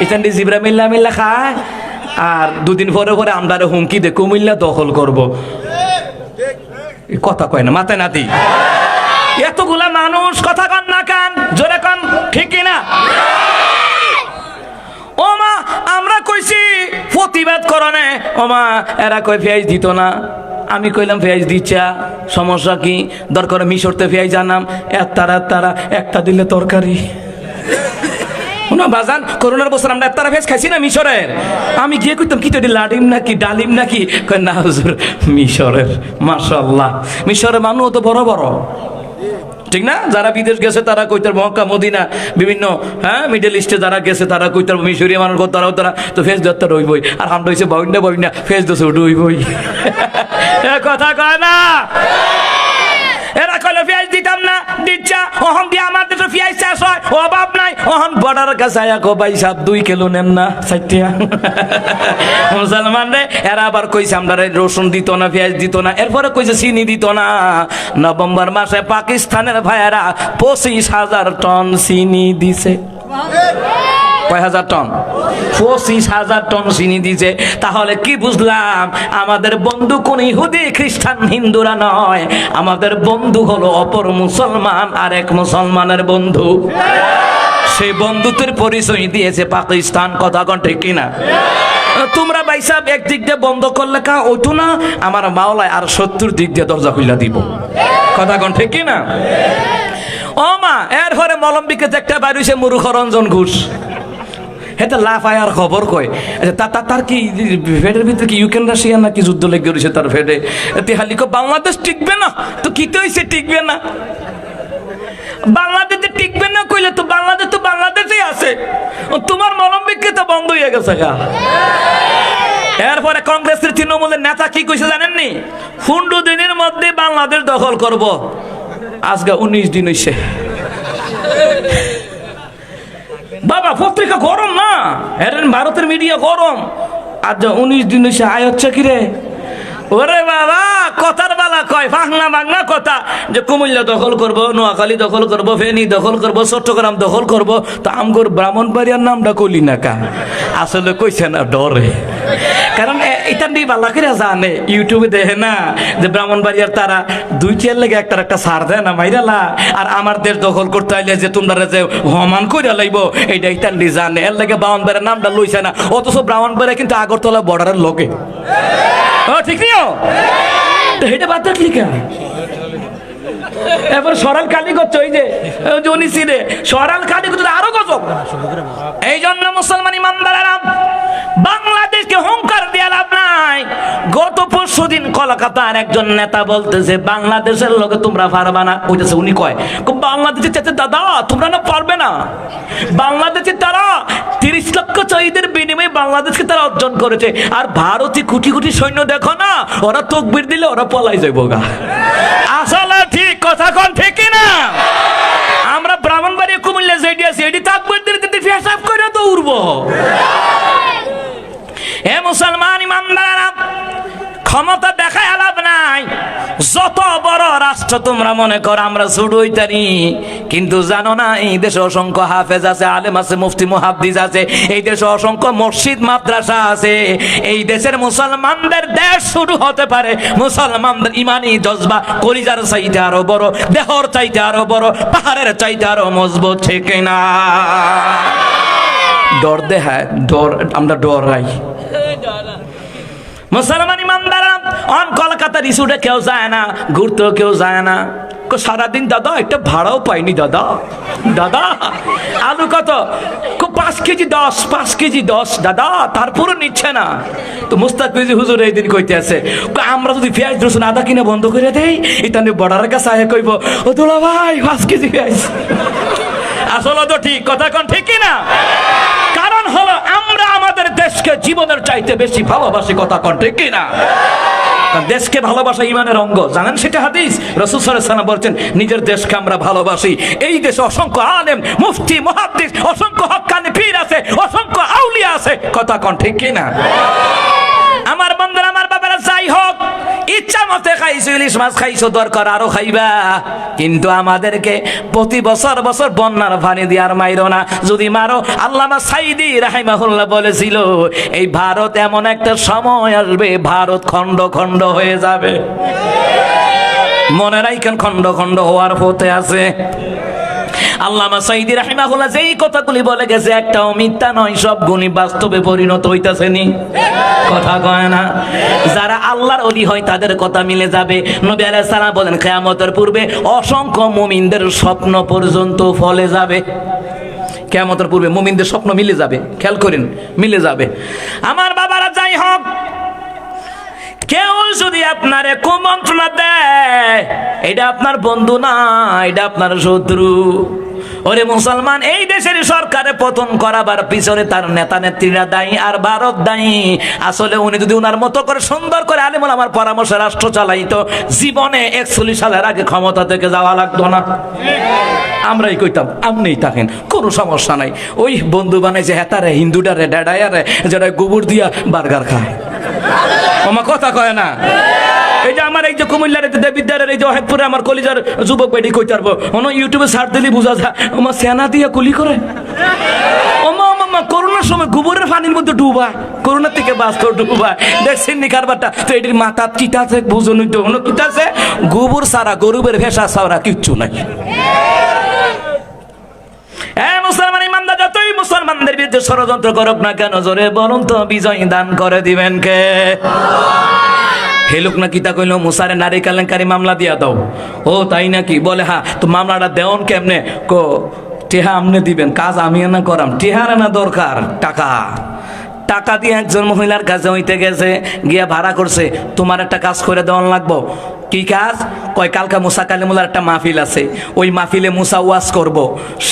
Speaker 1: ইতান্ডি জিবরা মিল্লা মিল্লা খায়, আর দুদিন পরে পরে আমরা হুমকি দে কুমিল্লা দখল করব। কথা কয় না মাথায় নাতি? এতগুলা মানুষ কথা কন না কান, জোরে কন ঠিক কিনা? ও মা, আমরা কইছি প্রতিবাদ করনে, ও মা এরা কই পেঁয়াজ দিত না। আমি কইলাম পেঁয়াজ দিচ্ছা, সমস্যা কি? দরকার মিশরতে পেঁয়াজ আনাম, তারা একটা দিলে তরকারি। বাজান করোনার বছর আমরা তারা ভেজ খাইছি না মিশরের। আমি গিয়ে কইতাম কি তো লাডিম নাকি ডালিম নাকি? না হুজুর, মিশরের। মাশাআল্লাহ, মিশরের মানুষ তো বড় বড়, ঠিক না? যারা বিদেশ গেছে তারা কইতার মক্কা মদিনা বিভিন্ন মিডল ইস্টে যারা গেছে তারা কইতার মিশরীয় মানুষ তারা তো ফেস ধরতে রইবই। আর আমরা হইছে বইনা ফেস দোষে উঠবই। কথা কয় না? এরা কইলে পেঁয়াজ দিতাম না, দিচ্ছা। ওহন দিয়ে আমার দেশে পেঁয়াজ চাষ হয়, অভাব নাই। ওহন বর্ডার কাছে আয়া ভাই সাহেব 2 কিলো নেন না, 60 মুসলমান রে। এরা আবার কইছে আমরা রসুন দিত না, পেঁয়াজ দিত না, এরপরে কইছে চিনি দিত না। নভেম্বর মাসে পাকিস্তানের ভাইয়েরা 25,000 টন চিনি দিছে। কয় হাজার টন? 25,000 টন চিনি দিছে। তাহলে কি বুঝলাম? আমাদের বন্ধু কোন ইহুদি খ্রিস্টান হিন্দুরা নয়, আমাদের বন্ধু হলো অপর মুসলমান, আর এক মুসলমানের বন্ধু। সেই বন্ধুত্বের পরিচয় দিয়েছে পাকিস্তান। কথা কোন ঠিক কিনা? তোমরা ভাই সাহেব একদিক দিয়ে বন্ধ করলে কা ওইতো না, আমার মাওলায় আর 70 দিক দিয়ে দরজা খুলে দিব। কথা কোন ঠিক কিনা? ও মা, এরপরে মলম্বিকে একটা বাইর হইছে মূর্খ রঞ্জন ঘোষ। এটা লাফায়ার খবর কয়, তার কি ফেডের ভিতরে কি ইউক্রেন রাশিয়া নাকি যুদ্ধ লেগে রয়েছে তার ফেডে। তেহালি বাংলাদেশ টিকবে না, তো কি তো হয়েছে টিকবে না? বাংলাদেশে টিকবে না কইলে তো বাংলাদেশ তো বাংলাদেশেই আছে। তোমার মলম্বিককে তো বন্ধ হয়ে গেছে গা। এরপরে কংগ্রেসের তৃণমূলের নেতা কি কইছে জানেননি? 15 দিনের মধ্যে বাংলাদেশ দখল করব। আজকে 19 দিন হইছে। বাবা পত্রিকা গরম না, ভারতের মিডিয়া গরম। আজ 19 দিন হইছে, আয় হচ্ছে কি রে? ওরে বাবা, কথার বেলা কয় বাংলা কথা যে কুমিল্লা দখল করব, নোয়াখালী দখল করব, ফেনী দখল করব, চট্টগ্রাম দখল করব। তো আমগর ব্রাহ্মণবাড়িয়ার নামটা কইলি না কা? আসলে কইছে না ডরে, কারণ এটা নিয়ে বাল্লা করে জানে, ইউটিউবে দেখে না যে ব্রাহ্মণবাড়িয়ার তারা 2 চেয়ার লেগে একটা সার দেয় না মাইরালা। আর আমার দেশ দখল করতে হইলে যে তোমরা যে হমান করে লাইব, এইটা এটা নিয়ে জানে, এর লেগে ব্রাহ্মণবাড়িয়ার নামটা লইছে না। অথচ ব্রাহ্মণবাড়িয়া কিন্তু আগরতলা বর্ডারের লোকে। ঠিক নিও এটা বাদ দেখলি কা? এবার সরাল কালি করছে, ওই যে জনিসিরে সরাল কালি করছে, আরো গজব। এই জন্য মুসলমান ইমানদারেরা বাংলাদেশকে হুঙ্কার দিয়ে লাভ নাই। গত পরশুদিন কলকাতার একজন নেতা বলতেছে বাংলাদেশের লোকে তোমরা পারবা না। ওইটাছে উনি কয় বাংলাদেশের চাইতে দাদা তোমরা না পারবে না। বাংলাদেশে তারা 30 লক্ষ শহীদের বিনিময়ে বাংলাদেশকে তারা অর্জন করেছে। আর ভারতে কোটি কোটি সৈন্য দেখো না, ওরা তকবির দিলে ওরা পলাই যাইব গা। আসলে ঠিক কথা কোন ঠিক না? আমরা ব্রাহ্মণবাড়িয়া কুমিল্লা যেটি আছে এটি তাকবির দিলে কিন্তু হিসাব করে তো উড়বো। হে মুসলমান ইমানদাররা, ক্ষমতা দেখায় লাভ নাই। যত বড় রাষ্ট্র তোমরা মনে করো আমরা ছোট হইতারি, কিন্তু জানো না এই দেশে অসংখ্য হাফেজ আছে, আলেম আছে, মুফতি মুহাদ্দিস আছে, এই দেশে অসংখ্য মসজিদ মাদ্রাসা আছে। এই দেশের মুসলমানদের দেশ শুরু হতে পারে মুসলমানদের ইমানি জজবা কলিজার চাইতে আরো বড়, দেহর চাইতে আরো বড়, পাহাড়ের চাইতে আরো মজবুত, ঠিক না? ডর দেখায়, ডর আমরা ডরাই। মুসলমান ইমানদাররা অন কলকাতার ইস্যুটা কেউ যায় না, ঘুরতেও কেউ যায় না। সারাদিন দাদা একটা ভাড়াও পাইনি দাদা, দাদা আলু কত, 5 কেজি 10, 5 কেজি 10 দাদা, তারপরে নিচ্ছে না। তো মুস্তাকিজ হুজুর এই দিন কইতে আছে, আমরা যদি পেঁয়াজ রসুন আদা কিনে বন্ধ করে দেই, এটা নিয়ে বর্ডারের কাছে আয় কইব, ও দুলা ভাই 5 কেজি পেঁয়াজ। আসলে তো ঠিক কথা, কোন ঠিক কিনা? কারণ হলো আমরা আমাদের দেশকে জীবনের চাইতে বেশি ভালোবাসি, কথা কোন ঠিক কিনা? দেশকে ভালোবাসা ইমানের অঙ্গ, জানেন সেটা হাদিস। রাসূল সাল্লাল্লাহু আলাইহি ওয়াসাল্লাম বলছেন, নিজের দেশকে আমরা ভালোবাসি। এই দেশে অসংখ্য আলেম, মুফতি, মুহাদ্দিস, অসংখ্য হক্কানি পীর আছে, অসংখ্য আউলিয়া আছে, কথা কোন ঠিক কিনা? আমার বন্ধুরা, আমার বাবারা, যাই হোক, ইচ্ছা মতে খাইছো, ইলিশ মাছ খাইছো, দরকার আরো খাইবা, কিন্তু আমাদেরকে প্রতি বছর বছর বন্যার পানি দিয়ে আর মাইরো না। যদি মারো, আল্লামা সাইদি রাহিমাহুল্লাহ বলেছিল, এই ভারত এমন একটা সময় আসবে, ভারত খণ্ড খণ্ড হয়ে যাবে। মনে রাখেন, খণ্ড খণ্ড হওয়ার পথে আছে। আল্লামা সাইদি রাহিমাহুল্লাহ যেই কথাগুলি বলে গেছে, একটাও মিথ্যা নয়, সব গুণই বাস্তবে পরিণত হইতাছে নি, কথা কয় না? যারা আল্লাহর ওলি হয় তাদের কথা মিলে যাবে। নবী আলাইহিস সালাম বলেন, কিয়ামতের পূর্বে অসংখ্য মুমিনদের স্বপ্ন পর্যন্ত ফলে যাবে। কিয়ামতের পূর্বে মুমিনদের স্বপ্ন মিলে যাবে, খেয়াল করেন, মিলে যাবে। আমার বাবারা, যাই হোক, কেউ যদি আপনারে কুমন্ত্রণা দেয়, এটা আপনার বন্ধু না, এটা আপনার শত্রু। ওরে মুসলমান, এই দেশের সরকারে পতন করাবার পিছনে তার নেতা নেত্রীরা দায়ী, আর ভারত দায়ী। আসলে উনি যদি উনার মতো করে সুন্দর করে আলিমুল আমার পরামর্শে রাষ্ট্র চালাইতো, জীবনে 41 সালের আগে ক্ষমতা থেকে যাওয়া লাগতো না। আমরাই কইতাম, আপনিই থাকেন, কোনো সমস্যা নাই। ওই বন্ধু বানাইছে হেতারে, হিন্দুটারে, ড্যাডায়ারে, যেটা গোবর দিয়া বার্গার খায়, আমার কথা কয় না। এই যে আমার এই যে কুমিল্লার বিদ্যালয়ের এই যে হেদপুরে আমার কলিজার যুবক বেটি কইতে পারবো, অন্য ইউটিউবে সার্চ দিলে বোঝা যায়, আমার সেনা দিয়া কুলি করে। করোনার সময় গোবরের পানির মধ্যে ডুবা, করোনার থেকে বাঁচত ডুবা, দেখছেন নি কারবারটা? তো এটির মাথা কিটা আছে বুঝুন, অন্য কিটা আছে, গোবর সারা গরুবের ভেসা সারা কিচ্ছু নাই। মুসলমান ইমানদার, যতই মুসলমানদের বিরুদ্ধে ষড়যন্ত্র করুক না কেন, জোরে বলুন তো, বিজয় দান করে দিবেন কে? হেলুক না কিতা কইল, মুসারে নারী কেলেঙ্কারি মামলা দিয়া দাও। ও তাই নাকি? বলে হ্যাঁ। তো মামলাটা দেওন কেমনে? কো টেহা আমনে দিবেন, কাজ আমি না করাম, টেহার না দরকার, টাকা। টাকা দিয়ে একজন মহিলার কাছে হইতে গেছে, গিয়া ভাড়া করছে, তোমার একটা কাজ করে দেওয়ান লাগবো। কি কাজ? কয় কালকা মুসা কালিমুল্লার একটা মাহফিল আছে, ওই মাহফিলে মুসা ওয়াজ করব,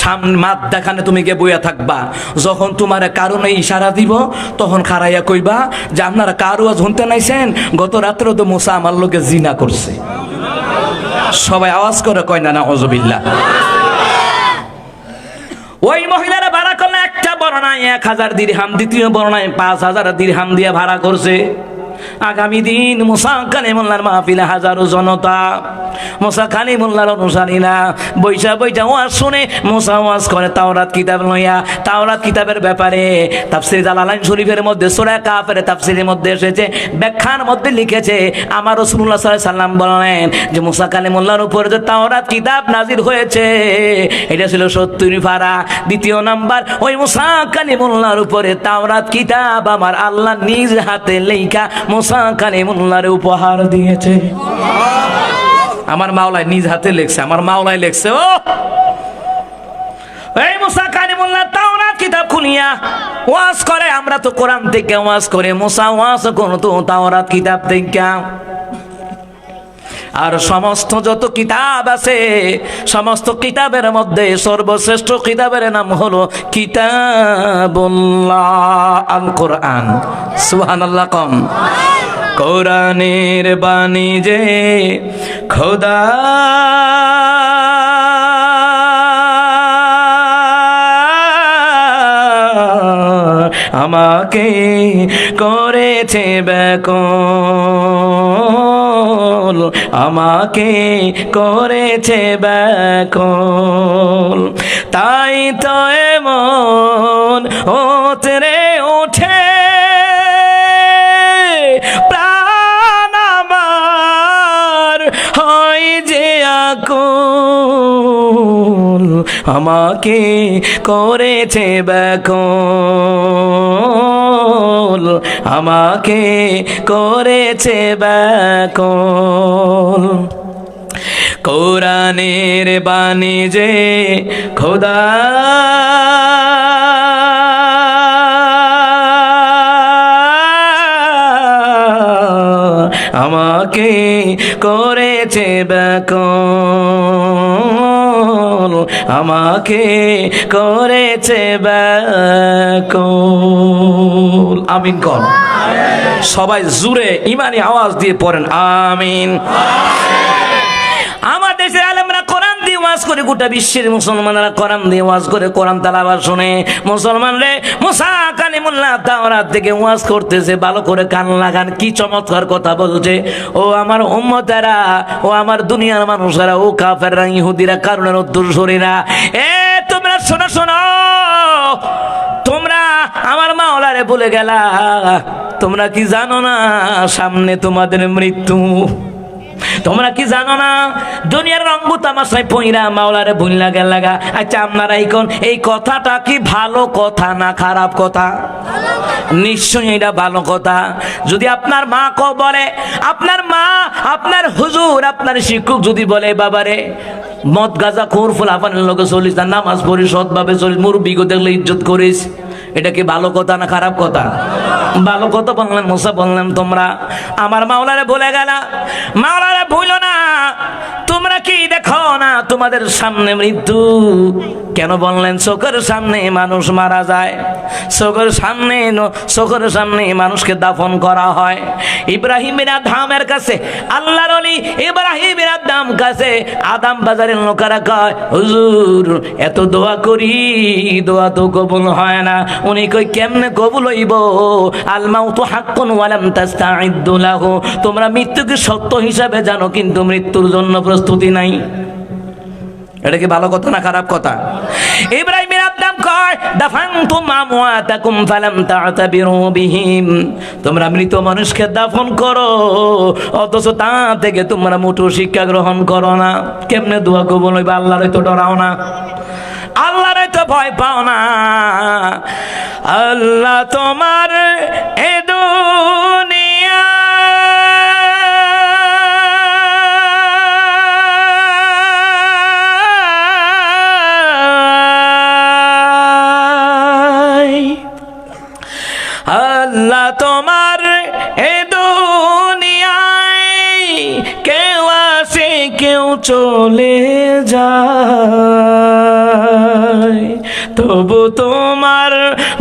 Speaker 1: সামনে মাঠ দেখানে তুমি গিয়ে বইয়া থাকবা। যখন তোমার কারণে ইশারা দিব, তখন খারাইয়া কইবা যে আপনারা কার ওয়াজ শুনতে নাইছেন, গত রাত্রে তো মুসা আমার লোকে জিনা করছে। সবাই আওয়াজ করে কয় না নাউযুবিল্লাহ। ওই মহিলারা ভাড়া করলে, একটা বর্ণায় 1000 দিরহাম, দ্বিতীয় বর্ণায় 5000 দিরহাম দিয়ে ভাড়া করছে। আগামী দিন মুসা কালিমুল্লাহর মাহফিলে হাজারো জনতা, মুসা কালিমুল্লাহর অনুসারীরা বৈশা বৈশা ওয়াজ শুনে। মুসা ওয়াজ করে তাওরাত কিতাব লইয়া। তাওরাত কিতাবের ব্যাপারে তাফসীর জালালাইন শরীফের মধ্যে সূরা কাফের তাফসীরের মধ্যে এসেছে, ব্যাখ্যার মধ্যে লিখেছে, আমার রাসূলুল্লাহ সাল্লাল্লাহু আলাইহি সাল্লাম বলেন যে মুসা কালিমুল্লাহর উপর যে তাওরাত কিতাব নাজিল হয়েছে, এটা ছিল 70 পারা। দ্বিতীয় নাম্বার, ওই মুসা কালিমুল্লাহর উপরে তাওরাত কিতাব আমার আল্লাহ নিজ হাতে লেখা মুসা কালিমুল্লাহর উপহার দিয়েছে। আমার মাওলায় নিজ হাতে লেখছে, আমার মাওলায় লেখছে। ও এই মুসা কালিমুল্লাহ তাওরাত কিতাব খুলিয়া ওয়াজ করে। আমরা তো কোরআন থেকে ওয়াজ করে, মুসা ওয়াজ করতো তাওরাত কিতাব থেকে। আর সমস্ত যত কিতাব আছে, সমস্ত কিতাবের মধ্যে সর্বশ্রেষ্ঠ কিতাবের নাম হলো কিতাবুল্লাহ, আল কোরআন। সুবহানাল্লাহ কম। কোরআনের বাণী যে খোদা আমাকে করেছে ব্যাকুল, আমাকে করেছে ব্যাকুল, তাই তো এমন ওতরে ওঠে প্রাণ আমার, হয় যে আকুল, আমাকে করেছে ব্যাকুল, আমাকে করেছে ব্যাকুল। কোরআনের বাণী যে খোদা আমাকে করেছে ব্যাকুল, আমাকে করেছে ব্যাকুল। আমিন কর। সবাই জুড়ে ইমানি আওয়াজ দিয়ে পড়েন আমিন। আমার দেশের আলেমরা কোরআন দিয়ে ওয়াজ করে, গোটা বিশ্বের মুসলমানরা কোরআন দিয়ে ওয়াজ করে, কোরআন তেলাওয়াত শুনে মুসলমান রে মুসা কালিমুল্লাহ তাওরাত থেকে ওয়াজ করতেছে। ভালো করে কান লাগান, কি চমৎকার কথা বলছে। ও আমার উম্মতেরা, ও আমার দুনিয়ার মানুষেরা, ও কাফেররা, ইহুদিরা, কারণের উত্তরসূরিরা, এ তোমরা শোনো শোনো, তোমরা আমার মাওলারে ভুলে গেলা। তোমরা কি জানো না সামনে তোমাদের মৃত্যু? তোমরা কি জানো না দুনিয়ার রঙ্গ তামাশায় পইরা মাওলারে ভুল লাগা লাগা? আচ্ছা আপনারা এই কথাটা কি ভালো কথা না খারাপ কথা? নিশ্চয়ই এটা ভালো কথা। যদি আপনার মা বলে, আপনার মা, আপনার হুজুর, আপনার শিক্ষক যদি বলে বাবারে মদ গাঁজা খোর ফুলাফানের লোকে চলিস না, নামাজ পড়িস, সৎভাবে চলিস, মুরব্বিকে দেখলে ইজ্জত করিস, এটা কি ভালো কথা না খারাপ কথা? ভালো কথা বললেন মুসা, বললেন তোমরা আমার মাওলারে ভুলে গেলা। মাওলারে ভুলো না। তোমরা কি দেখো না তোমাদের সামনে মৃত্যু? কেন বললেন? চোখের সামনে মানুষ মারা যায়, চোখের সামনে মানুষকে দাফন করা হয়। ইব্রাহিমের আদামের কাছে, আল্লাহর ওলি ইব্রাহিমের আদাম কাছে আদাম বাজারের লোকেরা কয় হুজুর এত দোয়া করি, দোয়া তো কবুল হয় না। উনি কই কেমনে কবুল হইব? আল মাউতু হাক্কুন ওয়া লাম তাস্তাইদ্দু লাহু। তোমরা মৃত্যুকে সত্য হিসাবে জানো কিন্তু মৃত্যুর জন্য প্রস্তুতি নাই। এটা কি ভালো কথা না খারাপ কথা? ইব্রাহিমের আদাম কয় দাফানতুম আমওয়াতাকুম ফালাম তা'তাবিরু বিহিম। তোমরা মৃত মানুষকে দাফন করো, অথচ তা থেকে তোমরা মোটো শিক্ষা গ্রহণ করো না। কেমনে দোয়া কবুল হইবে? আল্লাহরে তো ডরাও না, আল্লাহরে তো ভয় পাও না। আল্লাহ তোমার এ দুনিয়া আল্লাহ তোমার এ দুনিয়ায় কেউ আসে কেউ চলে যায়, তবু তোমার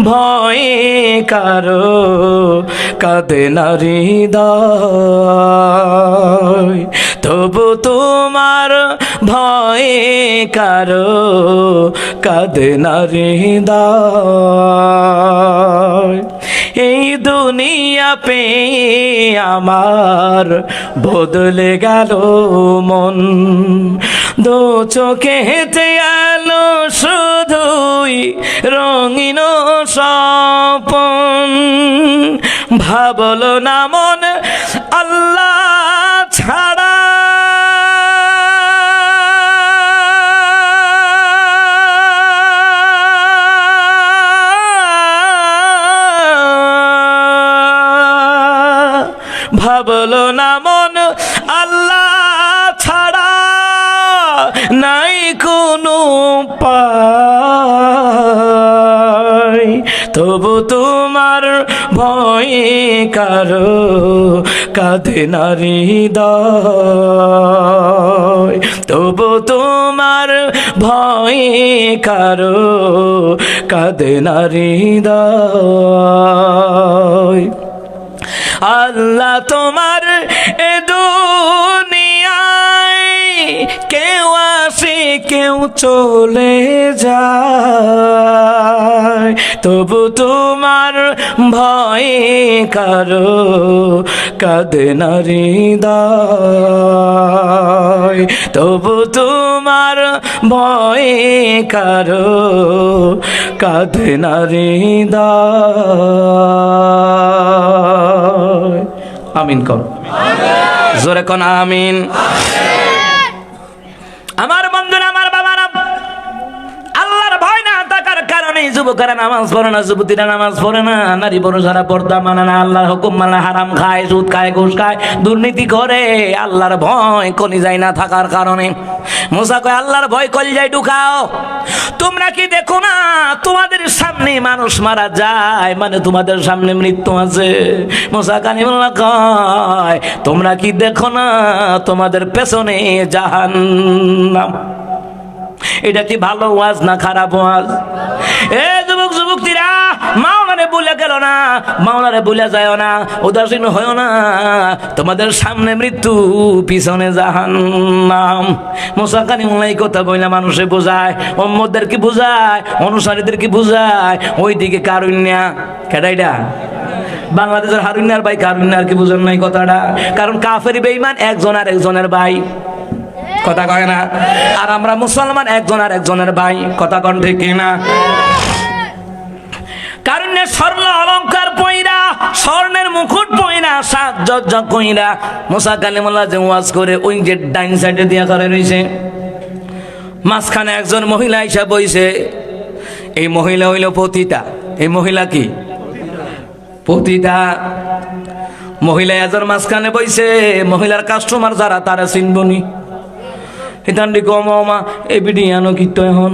Speaker 1: ভয়ে কারো কাঁদে না হৃদয়, তবু তোমার ভয়ে কারো কাঁদে না হৃদয়। এই দুনিয়া পে আমার বদলে গেল মন, দু চোখে হেঁটে এলো শুধুই রঙিন স্বপন। ভাবলো না মন আল্লাহ ছাড়া ভাবলো না মন আল্লাহ ছাড়া নাই কোনো উপায়, তবু তোমার ভয়ে কারো কাঁদে না হৃদয়, তবু তোমার ভয়ে কারো কাঁদে না হৃদয়। আল্লাহ তোমার এ দুনিয়ায় কেউ আসে কেউ চলে যায়, তবু তোমার ভয়ে কারো কাঁদে না হৃদয়, তবু তোমার ভয়ে কারো কাঁদে না হৃদয়। আমিন কর, জোরে কোন আমিন। আমার বন্ধুরা, আমার বাবারা, যুবকেরা নামাজ পড়ে না, যুবতীরা নামাজ পড়ে না, নারী পুরুষেরা পর্দা মানে না, আল্লাহর হুকুম মানে, হারাম খায়, সুদ খায়, ঘুষ খায়, দুর্নীতি করে, আল্লাহর ভয় কলিজায় না থাকার কারণে। মুসা কয় আল্লাহর ভয় কলিজায় ঢুকাও। তোমরা কি দেখো না তোমাদের সামনে মানুষ মারা যায়, মানে তোমাদের সামনে মৃত্যু আছে? মুসা কালিমুল্লাহ কয় তোমরা কি দেখো না তোমাদের পেছনে জাহান্নাম? এটা কি ভালো ওয়াজ না খারাপ ওয়াজ? এ যুবক যুবতীরা, মাওলারে ভুলে গেল না, মাওলারে ভুলে যায় না, উদাসীন হয় না। তোমাদের সামনে মৃত্যু, পিছনে জাহান্নাম। মুসা কালিমুল্লাহ এই কথা বইলা মানুষে বোঝায়, উম্মতদেরকে বোঝায়, অনুসারীদেরকে বোঝায়। ওইদিকে কারুণ্যা কেডাইডা বাংলাদেশের হারুন্যার ভাই, কারুন্যার কি বুঝেন নাই কথাটা? কারণ কাফের বেঈমান একজন আর একজনের ভাই, কথা কয় না? আর আমরা মুসলমান একজন আর একজনের ভাই, কথা কন ঠিক কিনা? কারণে স্বর্ণ অলংকার পয়রা, স্বর্ণের মুকুট পয়রা, সাজজ্জা কইরা মুসা কালিমুল্লাহ যে ওয়াজ করে, ওই যে ডাইন সাইডে দিয়া করে রইছে, মাঝখানে একজন মহিলা এসে বইছে। এই মহিলা হইল পতিতা। এই মহিলা কি? পতিতা মহিলা। এজন মাঝখানে বইছে, মহিলার কাস্টমার যারা তারা চিনবনি। হিতান্ডি কমা এই বিডি ইয়ানো কিত এখন,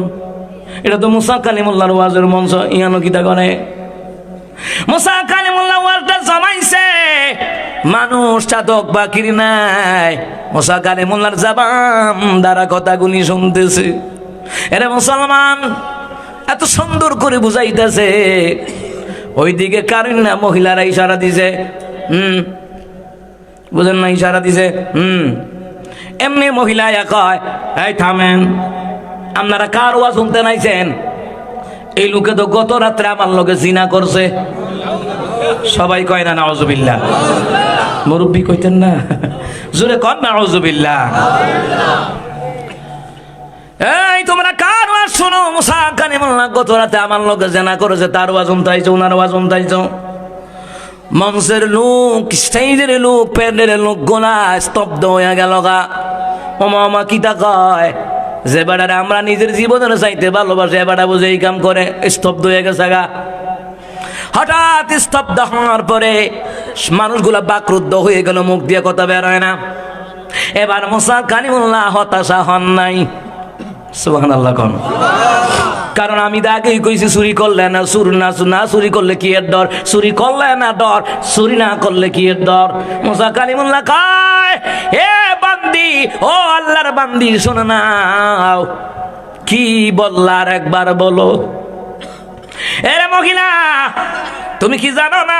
Speaker 1: এটা তো মুসা কালিমুল্লাহর ওয়াজের মঞ্চ, ইয়ানো কিতা করে? মুসা কালিমুল্লাহ ওয়াজটা জমাইছে, মানুষ চাতক বাকির নাই, মুসা কালিমুল্লাহর জবান দ্বারা কথাগুলি শুনতেছে। এরে মুসলমান, এত সুন্দর করে বুঝাইতেছে। ওইদিকে কারুন্যা মহিলারা ইশারা দিছে, বুঝেন না? ইশারা দিছে। এমনি মহিলা কয় এই থামেন, আপনারা কার ওয়াজ শুনতে নাইছেন? এই লোকে তো গত রাত্রে আমার লোকে জিনা করছে। সবাই কয় না নাউজুবিল্লাহ? মুরব্বী কইতেন না? জোরে কন নাউজুবিল্লাহ। এই তোমরা কার ওয়াজ শোনো? মুসা কালিমুল্লাহ গত রাতে আমার লোকে জিনা করেছে, তার ওয়াজ শুনতাইছো, ওনার ওয়াজ শুনতাইছো। মঞ্চের লোক, স্টেজের লোক, প্যান্ডেলের লোক গোলা স্তব্ধ হয়ে গেল গা। ওমা কিতা কয় যে বেড়ারে আমরা নিজের জীবনের চাইতে ভালোবাসে, এবারে বুঝে এই কাম করে, স্তব্ধ হয়ে গেছে গা। হঠাৎ স্তব্ধ হওয়ার পরে মানুষগুলা বাকরুদ্ধ হয়ে গেল, মুখ দিয়ে কথা বের হয় না। এবার মুসা কালিমুল্লাহ হতাশা হন নাই। সুবহানাল্লাহ কোন? কারণ আমি তো আগেই কইছি, চুরি করলে না না চুরি করলে কি এর ডর, চুরি করলে না ডর, চুরি না করলে কি এর ডর। মুসা কালিমুল্লাহ কয় এ বান্দি, ও আল্লাহর বান্দি, শোনো নাও কি বললা, আর একবার বলো। এরে মহিলা, তুমি কি জানো না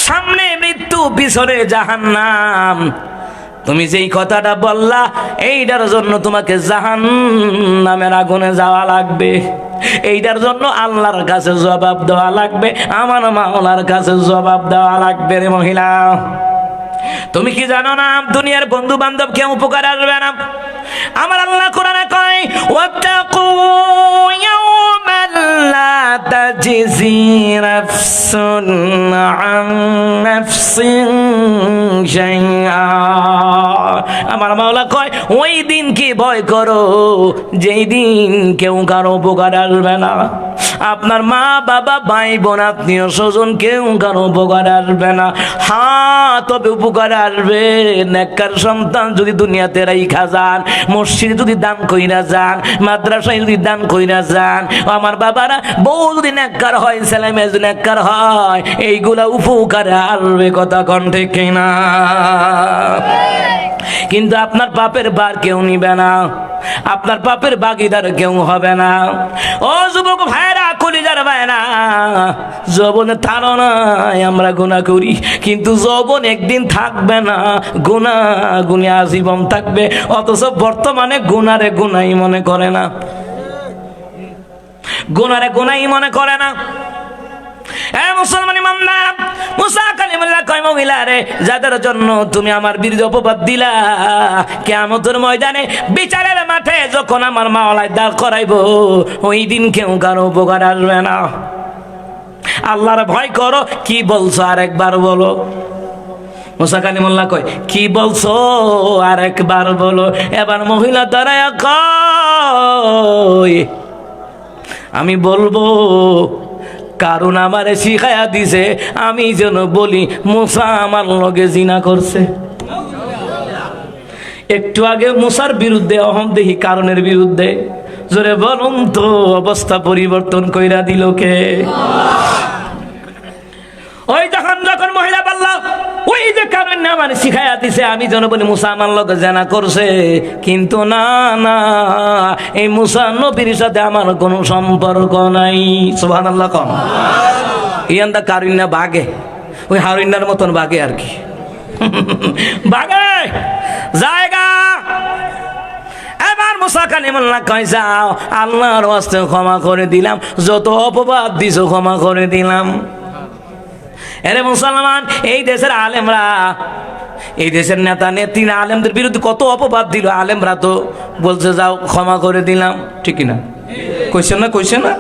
Speaker 1: সামনে মৃত্যু, পিছনে জাহান্নাম? তুমি যেই কথাটা বললা, এইটার জন্য তোমাকে জাহান্নামের আগুনে যাওয়া লাগবে। এইটার জন্য আল্লাহর কাছে জবাব দেওয়া লাগবে, আমার মাওলার কাছে জবাব দেওয়া লাগবে। রে মহিলা, তুমি কি জানো না দুনিয়ার বন্ধু বান্ধব কেউ উপকার আসবে না? আমার আল্লাহ কোরআনে কয় ওয়াত্তাকু ইয়াওমান লা তাজজি নাফসুন আন নাফসিন শাইআ। আমার মাওলা কয় ওই দিনকে ভয় করো যেই দিন কেউ কারো উপকার আসবে না। আপনার মা বাবা ভাই বোন আত্মীয় স্বজন কেউ কারো উপকার আসবে না। হ্যাঁ, তবে উপকার আসবে নেককার সন্তান যদি দুনিয়াতে রাইখা যান, মসজিদে যদি দান কইরা যান, মাদ্রাসায় যদি দান কইরা যান, আমার বাবারা বউ যদি নেককার হয়, ছেলে মেয়ে যদি নেককার হয়, এইগুলা উপকারে আসবে। কথা কোন ঠিক কিনা? কিন্তু আপনার পাপের বার কেউ নিবে না, আপনার পাপের ভাগিদার কেউ হবে না। ও যুবক ভাইরা, কলিজার ভাইরা, যৌবনে ধারণায় আমরা গুনাহ করি, কিন্তু যৌবন একদিন থাকবে না, গুনাহ আজীবন থাকবে। অথচ বর্তমানে গুনারে গুনাই মনে করে না, গুনারে গুনাই মনে করে না। মুসলমান ইমানদার, মুসা কালিমুল্লাহ কয় মহিলা রে, যাদের জন্য তুমি আমার বিরুদ্ধে অপবাদ দিলা, কিয়ামতের ময়দানে বিচারের মাঠে যখন আমার মাওলায় দাঁড় করাইব, ওই দিন কেউ কারো উপকার আসবে না। আল্লাহর ভয় করো। কি বলছো আরেকবার বলো। মুসা কালিমুল্লাহ কয় কি বলছো আরেকবার বলো। এবার মহিলা দাঁড়ায় কয় আমি বলবো কারণ আমারে শিখায়া দিছে আমি যেন বলি মুসা আমার লগে জিনা করছে। একটু আগে মুসার বিরুদ্ধে অহম দেখি কারণের বিরুদ্ধে, জোরে বলুন তো অবস্থা পরিবর্তন কইরা দিল কে? ওই যখন মহিলা বলল ওই যে কারণ না মানে শিখাইয়া দিছে আমি যেন বলি মুসা আমার লগে জানা করছে, কিন্তু না না, এই মুসা নবীর সাথে আমার কোনো সম্পর্ক নাই। সুবহানাল্লাহ কম। ইয়ান্দা কারুন্না বাগে, ওই হারুন্নার মতন বাগে আর কি, বাগে জায়গা। এবার মুসা কালিমুল্লাহ কয় যাও, আল্লাহর ওয়াস্তে ক্ষমা করে দিলাম, যত অপবাদ দিছো ক্ষমা করে দিলাম। এরে মুসলমান, এই দেশের আলেমরা, এই দেশের নেতা নেত্রীরা আলেমদের বিরুদ্ধে কত অপবাদ দিল, আলেমরা তো বলছে যাও ক্ষমা করে দিলাম, ঠিক না? কইছে না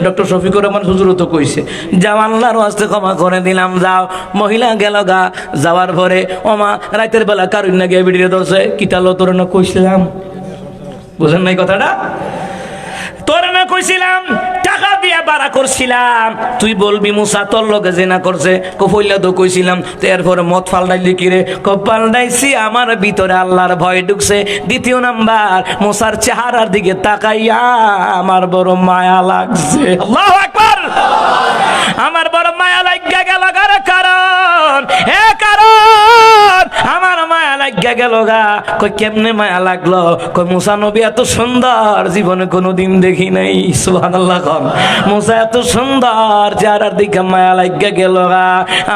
Speaker 1: ডক্টর শফিকুর রহমান হুজুরও তো কইছে, যাও আল্লাহর ওয়াস্তে ক্ষমা করে দিলাম যাও। মহিলা গেল গা, যাওয়ার পরে ওমা রাতের বেলা কারুর না গিয়ে বিড়িয়ে ধরছে, কিতালো তোর না কইছিলাম, বুঝেন নাই কথাটা? তোর না কইছিলাম টাকা দিয়ে বাড়া করছিলাম, তুই বলবি মুসা তোর লগে জেনা করছে, কইলা তো কইছিলাম। তো এরপরে মত ফালটাইলি কিরে? পাল্টাইছি আমার ভিতরে আল্লাহর ভয় ঢুকছে। দ্বিতীয় নাম্বার, মুসার চেহারার দিকে তাকাইয়া আমার বড় মায়া লাগছে। আল্লাহু আকবার। আমার বড় মায়া লাগিয়া গেল কারণ আমার মায়া লাগিয়া গেল গা। কই কেমনে মায়া লাগলো? কই মুসা নবী এত সুন্দর জীবনে কোনোদিন দেখি নাই। সুবহানাল্লাহ। মুসা এত সুন্দর যারার দিকে মায়া লাগিয়া গেল গা।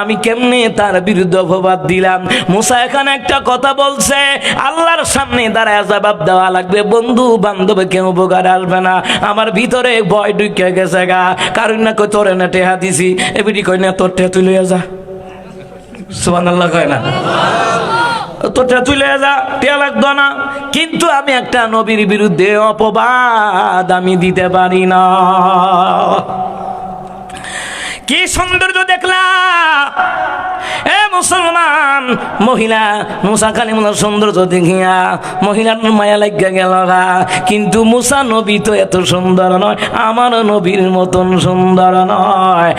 Speaker 1: আমি কেমনে তার বিরুদ্ধে অপবাদ দিলাম? মুসা এখানে একটা কথা বলছে, আল্লাহর সামনে দাঁড়ায় জবাব দেওয়া লাগবে, বন্ধু বান্ধব কেউ উপকার আসবে না। আমার ভিতরে ভয় ঢুকে গেছে গা। কারণ না কই তোরে না টেহা দিছি, এবিটি কই না তোর টেহা তুই লইয়া যা। সুবহানাল্লাহ কয় না? তোরটা তুই লইয়া যা, টেহা লাগতো না। কিন্তু আমি একটা নবীর বিরুদ্ধে অপবাদ আমি দিতে পারি না। কি সৌন্দর্য দেখলা এ মুসলমান! মহিলা মুসা কালিমুল্লাহর সৌন্দর্য দেখিয়া মহিলার মায়া লাগিয়া গেল। কিন্তু মুসা নবী তো এত সুন্দর নয়, আমার নবীর মতন সুন্দর নয়।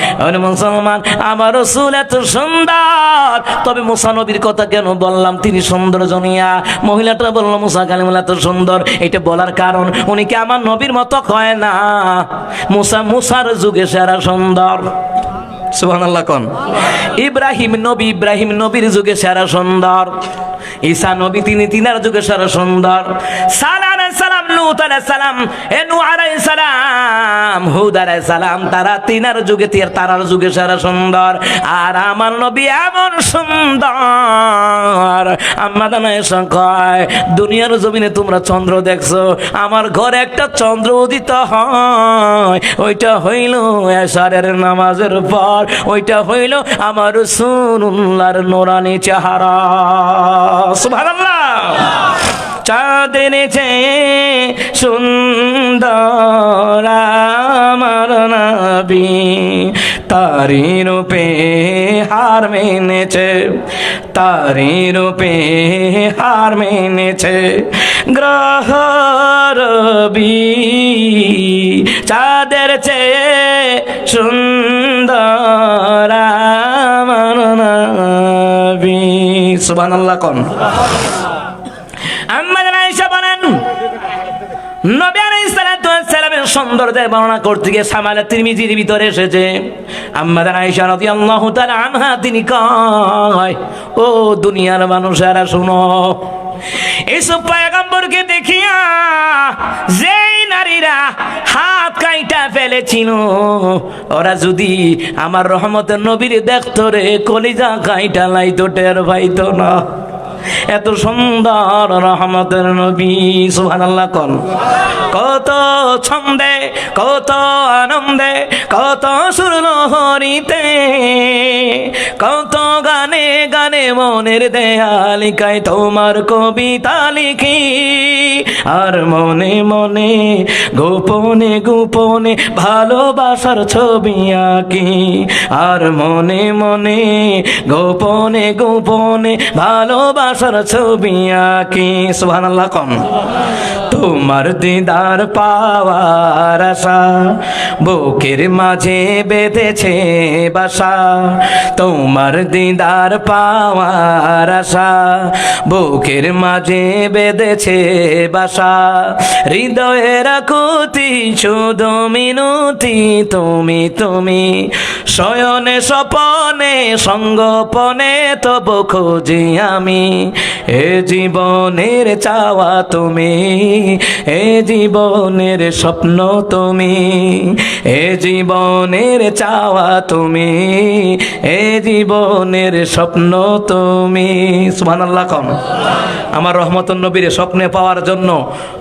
Speaker 1: মুসলমান, আমার রাসূল এত সুন্দর, তবে মুসা নবীর কথা কেন বললাম? তিনি সুন্দর জনিয়া মহিলাটা বলল মুসা কালিমুল্লাহ এত সুন্দর, এটা বলার কারণ উনি কি আমার নবীর মতো হয় না? মুসার যুগে সেরা সুন্দর। সুবহানাল্লাহ কোন? ইব্রাহিম নবীর যুগে সেরা সুন্দর। ঈসা নবী তিনি তিনার যুগে সেরা সুন্দর। সালাহ আলাইহিস সালাম, লূত আলাইহিস সালাম, নূহ আলাইহিস সালাম, হুদ আলাইহিস সালাম, তারা তিনার যুগে তারার যুগে সেরা সুন্দর। আর আমার নবী এমন সুন্দর, আম্মা জান আয়েশা কয় দুনিয়ার জমিনে তোমরা চন্দ্র দেখছো, আমার ঘরে একটা চন্দ্র উদিত হয়, ওইটা হইল এশারের নামাজের পর, ওইটা হইল আমার রাসূলুল্লাহর নূরানী চেহারা। সুবহানাল্লাহ। চাঁদের চেয়ে সুন্দর আমার নবী, তারি রূপে হার মেনেছে, তারি রূপে হার মেনেছে গ্রহ রবি। চাঁদের চেয়ে সুন্দর আমার নবী। সুবহানাল্লাহ কোন? আম্মা জান আয়েশা বলেন নবী আলাইহিস সালাতু ওয়াস সালামের সৌন্দর্যের বর্ণনা করতে গিয়ে সামালে তিরমিজির ভিতরে এসেছে, আম্মা জান আয়েশা রাদিয়াল্লাহু তাআলা আনহা তিনি কয়, ও দুনিয়ার মানুষেরা শুনো, এইসব পয়গম্বরকে দেখিয়া যেই নারীরা হাত কাইটা ফেলেছিল, ওরা যদি আমার রহমতের নবীর দেখতো রে, কলিজা কাইটা লাইতো, টের পাইতো না। এত সুন্দর রহমতের নবী। সুবহানাল্লাহ কোন? কত ছন্দে, কত আনন্দে, কত সুরলহরিতে, কত গানে গানে মনের দেয়ালিকায় তোমার কবিতা লিখি, আর মনে মনে গোপনে গোপনে ভালোবাসার ছবি আঁকি, আর মনে মনে গোপনে গোপনে ভালোবাসার ছবি আঁকি। সুবহানাল্লাহ কম? তোমার দিদার পাওয়ার আশা বুকের মাঝে বেঁধেছে বাসা, তোমার দিদার পাওয়ার আশা বুকের মাঝে বেঁধেছে বাসা। হৃদয়ের আকুতি শুধু মিনতি তুমি তুমি, শয়নে স্বপনে সঙ্গোপনে তবু খুঁজি আমি। এ জীবনের চাওয়া তুমি, এ জীবনের স্বপ্ন তুমি, এ জীবনের চাওয়া তুমি, এ জীবনের স্বপ্ন তুমি। সুবহানাল্লাহ কোন। আমার রহমতুন নবীর স্বপ্নে পাওয়ার জন্য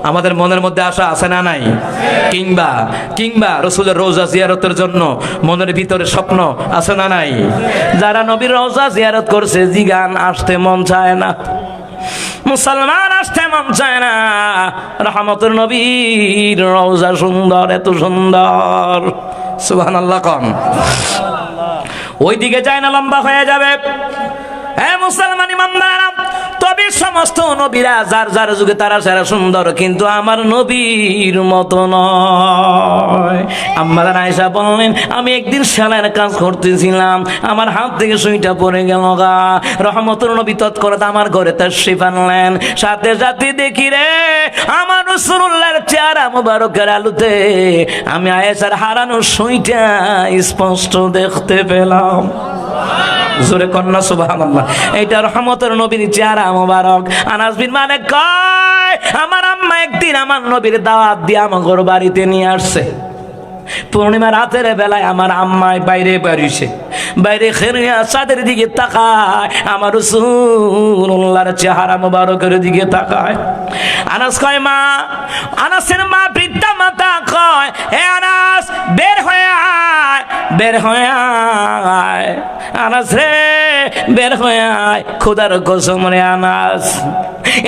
Speaker 1: আমাদের মনের মধ্যে আশা আছে না নাই? কিংবা কিংবা রসুলের রওজা জিয়ারতের জন্য মনের ভিতরে স্বপ্ন আছে না নাই? যারা নবীর রওজা জিয়ারত করছে জিগান আসতে মন চায় না, মুসলমান আসতে মন চায় না। রহমতুল নবীর রওজা সুন্দর, এত সুন্দর। সুবহানাল্লাহ কোন। ওইদিকে যায় না, লম্বা হয়ে যাবে। হ্যাঁ মুসলমান ইমানদার, তবে সমস্ত নবীরা যার যার যুগে তারা সারা সুন্দর, কিন্তু আমার নবীর মতো নয়। আম্মা আয়েশা বললেন, আমি একদিন সেলাইয়ের কাজ করতেছিলাম, আমার হাত থেকে সুইটা পড়ে গেল গা। রহমতুল নবী তৎক্ষণাৎ আমার ঘরে তাশরীফ আনলেন। সাথে সাথে দেখি রে আমার রাসূলুল্লাহর চেহারা মোবারকের আলোতে আমি আয়েশার হারানো সুইটা স্পষ্ট দেখতে পেলাম। জোরে কন্যা সুবহানাল্লাহ। এইটা রহমতের নবীর চেহারা মোবারক। আনাস বিন মালিক কয়, আমার আম্মা একদিন আমার নবীর দাওয়াত দিয়ে আমার বাড়িতে নিয়ে আসছে। পূর্ণিমা রাতের বেলায় আমার আম্মায় বাইরে বেরিয়েছে, বাইরে খেরিয়া চাঁদের দিকে তাকায়, আমার রাসূলুল্লাহর চেহারা মোবারকের দিকে তাকায়। আনাস কয়, মা, আনাসের মা বৃদ্ধা মাতা কয়, হে আনাস বের হয়ে আয়, বের হয়ে আয় আনাস রে, বের হয়ে আয়, খোদার কসম রে আনাস,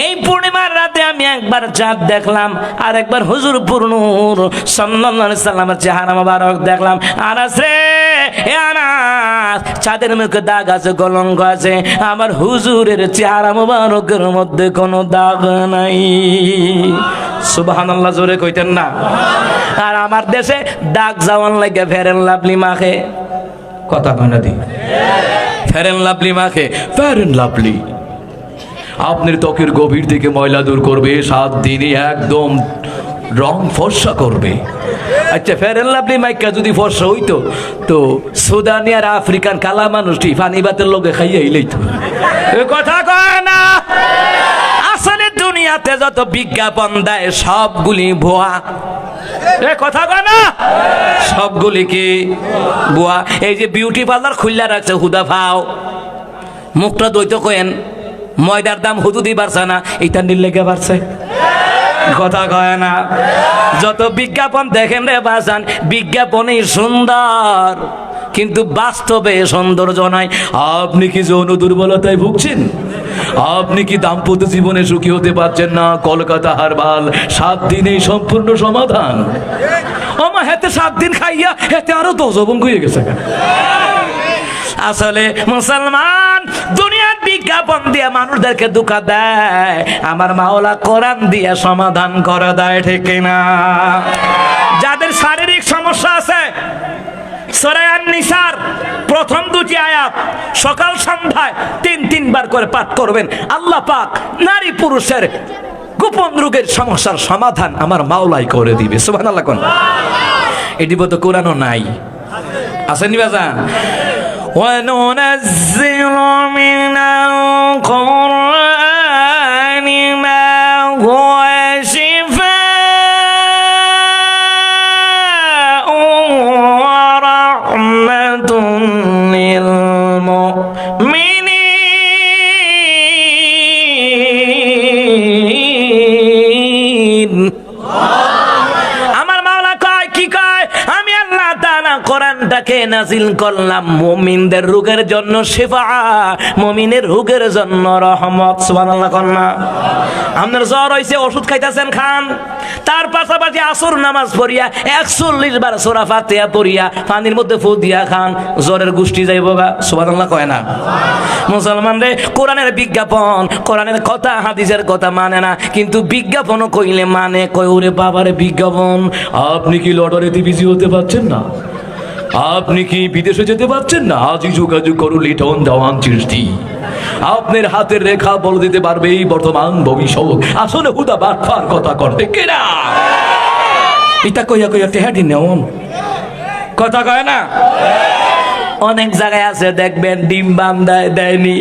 Speaker 1: এই পূর্ণিমার রাতে আমি একবার চাঁদ দেখলাম, আর একবার হুজুর নূর সাল্লাল্লাহু আলাইহি সাল্লামের চেহারা মোবারক দেখলাম। আনাস রে, হে আনাস, চাঁদের মুখে দাগ আছে, কলঙ্ক আছে, আমার হুজুরের চেহারা মোবারকের মধ্যে কোনো দাগ নাই। সুবহানাল্লাহ জোরে কইতেন না? আর আমার দেশে দাগ যাওয়ান লাগে ফেয়ার এন্ড লাভলি মাখে, কথা কয় না দি, ফেয়ার এন্ড লাভলি মাখে, ফেয়ার এন্ড লাভলি আপনার ত্বকের গভীর থেকে ময়লা দূর করবে, 7 দিনে একদম রং ফর্সা করবে। আচ্ছা, ফেয়ার এন্ড লাভলি মাইকা যদি ফর্সা হইতো তো সুদানি আর আফ্রিকান কালা মানুষটি পানি ভাতের লোকে খাইয়া ইলেই তো, কথা কয় না? আসলে দুনিয়াতে যত বিজ্ঞাপন দেয় সবগুলি ভুয়া, কথা কয় না? সবগুলি কি ভুয়া? এই যে বিউটি পার্লার খুললা রাখছে হুদা ফাও, মুখটা দইতো কেন, ময়দার দাম হুদুদি বাড়ছে না, এটা নিলেগে বাড়ছে, কথা কয় না? যত বিজ্ঞাপন দেখেন রে বাজান, বিজ্ঞাপনই সুন্দর কিন্তু বাস্তবে সৌন্দর্য নাই। আপনি কি যৌন দুর্বলতায় ভুগছেন? আপনি কি দাম্পত্য জীবনে সুখী হতে পারছেন না? কলকাতা হারবাল 7 দিনেই সম্পূর্ণ সমাধান। আমার হাতে 7 দিন খাইয়া হাতে আরো 10 অবঙ্গ হয়ে গেছে। আসলে মুসলমান দুনিয়ার বিজ্ঞাপন দিয়ে মানুষদেরকে ধোঁকা দেয়, আমার মাওলা কোরআন দিয়ে সমাধান করে দেয়, ঠিক না? যাদের শারীরিক সমস্যা আছে, সূরা আন-নিসার প্রথম 2টি আয়াত সকাল সন্ধ্যায় 3 বার করে পাঠ করবেন। আল্লাহ পাক নারী পুরুষের গোপন রোগের সমস্যার সমাধান আমার মাওলাই করে দিবে। সুবহানাল্লাহ কোন। এটি বলতে কোরআনও নাই, আসেনি বাজান? وَنُنَزِّلُ مِنَ الْقُرْآنِ مَا هُوَ شِفَاءٌ وَرَحْمَةٌ لِلْمُؤْمِنِينَ। আমার মাওলা কয়, কি কয়? আমি আল্লাহ তাআলা কোরআনটা আয়াতটাকে নাজিল করলাম মুমিনদের রোগের জন্য শিফা, মুমিনের রোগের জন্য রহমত। সুবহানাল্লাহ কন্যা। আপনার জ্বর হইছে, ওষুধ খাইতেছেন, খান। তার পাশাপাশি আসর নামাজ পড়িয়া 41 বার সূরা ফাতিহা পড়িয়া পানির মধ্যে ফু দিয়া খান, জ্বরের গোষ্ঠী যাইব গা। সুবহানাল্লাহ কয় না? মুসলমান রে, কোরআনের বিজ্ঞাপন, কোরআনের কথা হাদিসের কথা মানে না, কিন্তু বিজ্ঞাপনও কইলে মানে। কয় ওরে বাবারে বিজ্ঞাপন, আপনি কি লটারিতে বিজি হতে পারছেন না? আপনি কি বিদেশে যেতে পারছেন না? আজই যোগাযোগ করুন লিটন দেওয়ান চিঠি। আপনার হাতের রেখা বলে দিতে পারবে এই বর্তমান ভবিষ্যৎ। আসলে হুদা বাটফার কথা করতে কেনা এটা কইয়া কইয়া টেহাডি নেওন কথা কয় না। অনেক জায়গায় আছে দেখবেন ডিম বাম দেয়নি,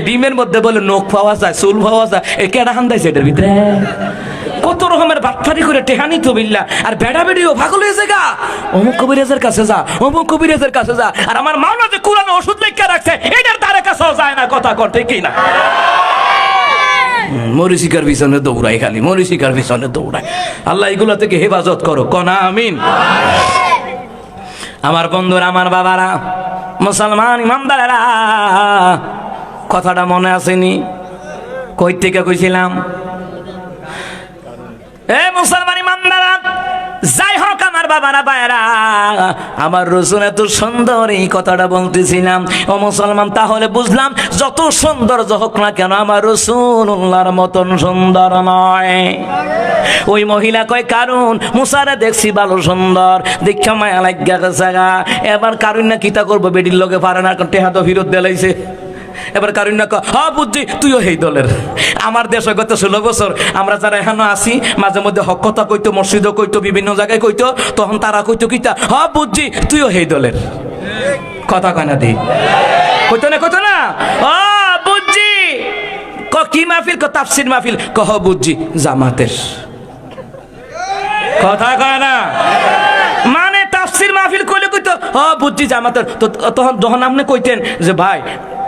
Speaker 1: ডিমের মধ্যে বলে নখ পাওয়া যায়, চুল পাওয়া যায়, কেডা হান্দাইছে এটার ভিতরে? কত রকমের বাটফারি করে টেহানি তো বিল্লা। আর বেড়া বেড়িও পাগল হয়েছে গা, অমুক কবিরাজের কাছে যা, অমুক কবিরাজের কাছে যা। আর আমার মাওলা যে কোরআনে ওষুধ লেখা রাখছে, এটার দ্বারে কাছেও যায় না। কথা করতে কি না? মরিচিকার পিছনে দৌড়াই, খালি মরিচিকার পিছনে দৌড়াই। আল্লাহ এগুলা থেকে হেফাজত করো, কনা আমিন। আমার বন্ধুরা, আমার বাবারা, মুসলমান ইমানদারেরা, কথাটা মনে আসেনি? কই থেকে কইছিলাম? এ মুসলমান ইমানদাররা, যাই হোক আমার বাবারা ভাইয়েরা, আমার রসুল এত সুন্দর, এই কথাটা বলতেছিলাম। ও মুসলমান, তাহলে বুঝলাম যত সুন্দর হোক না কেন আমার রাসূলুল্লাহর মতন সুন্দর নয়। ওই মহিলা কয়, কারণ মুসারে দেখছি ভালো সুন্দর, দেখা মায়া লাগিয়া গেছে গা। এবার কারণ না কিতা করবো, বেডির লোকে পারে না, টেহা তো ফিরত দিলাইছে। এবার কারণ না কয়, হ্যাঁ বুঝছি তুইও এই দলের। আমার দেশে গত 16 বছর আমরা যারা এখানে আছি, মাঝে মধ্যে হক কথা কইতো, মসজিদও কইতো, বিভিন্ন জায়গায় কইতো, তখন তারা কইতো কিতা, হ্যাঁ বুঝছি তুইও এই দলের। কথা কয় না দি, কইতো না, কইতো না, ও বুঝছি। কি মাহফিল? তাফসীর মাহফিল। কহ বুঝছি জামাতের। কথা কয় না, মানে তাফসীর মাহফিল কইলে কইতো ও বুঝছি জামাতের। তো তখন যখন আপনি কইতেন যে ভাই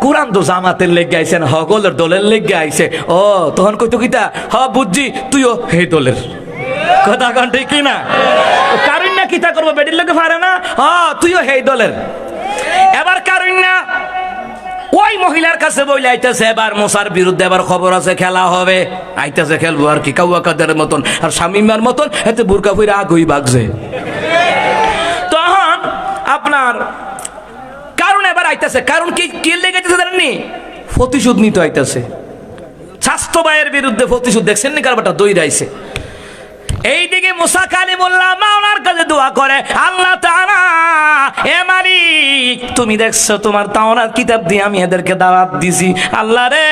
Speaker 1: কোরআন তো জামাতের লেগে আইছেন, হগলের দলের লেগে আইছে, ও তখন কইতো কিতা, হ বুঝছি তুইও হে দলের। কথা কন ঠিক কি না? কারণ না কিতা করবো, বেডির লোকে পারে না, হ তুইও হে দলের। এবার কারণ না ওই মহিলার কাছে বইলে আইতেছে, এবার মুসার বিরুদ্ধে এবার খবর আছে, খেলা হবে, আইতেছে খেলবো আর কি, কাউয়া কাদের মতন আর শামিমার মতন, এতে বুরকা ফুইরা আগুই বাগছে। তখন আপনার কারণ এবার আইতেছে, কারণ কি লেগেছে জানেননি? প্রতিশোধ নিতে আইতেছে। স্বাস্থ্য ভাইয়ের বিরুদ্ধে প্রতিশোধ। দেখছেন নি কারবারটা দৌড়াইছে। এইদিকে মুসা কালিমুল্লাহ মাওলার কাছে দোয়া করে, আল্লাহ তাআলা এ মালিক, তুমি দেখছো তোমার তাওরাত কিতাব দিয়ে আমি এদেরকে দাওয়াত দিছি। আল্লাহ রে,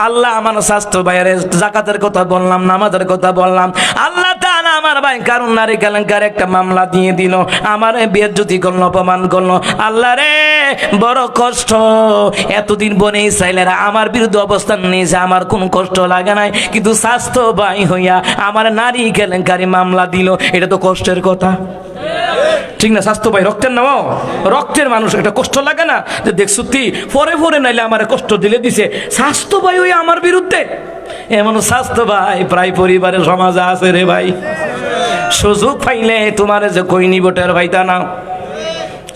Speaker 1: আল্লাহ আমার স্বাস্থ্য ভাইয়ের যাকাতের কথা বললাম, নামাজের কথা বললাম, আল্লাহ তাআলা আমার ভাই কারণ নারী কেলেঙ্কার একটা মামলা দিয়ে দিল, আমার বেইজ্জতি করলো, অপমান করলো। আল্লাহ রে, বড় কষ্ট। এতদিন বনে ইসরাইলেরা আমার বিরুদ্ধে অবস্থান নিয়েছে, আমার কোন কষ্ট লাগে নাই, কিন্তু স্বাস্থ্য ভাই হইয়া আমার নারী কেলেঙ্কারি মামলা দিল, এটা তো কষ্টের কথা, ঠিক না? স্বাস্থ্য ভাই রক্তের নাও, রক্তের মানুষ, এটা কষ্ট লাগে না? যে দেখছো তুই পরে পরে নাইলে আমার কষ্ট দিলে দিছে, স্বাস্থ্য ভাই হইয়া আমার বিরুদ্ধে। এমন স্বাস্থ্য ভাই প্রায় পরিবারের সমাজে আছে রে ভাই। সুযোগ পাইলে তোমার যে কই নিব টের ভাইতা না,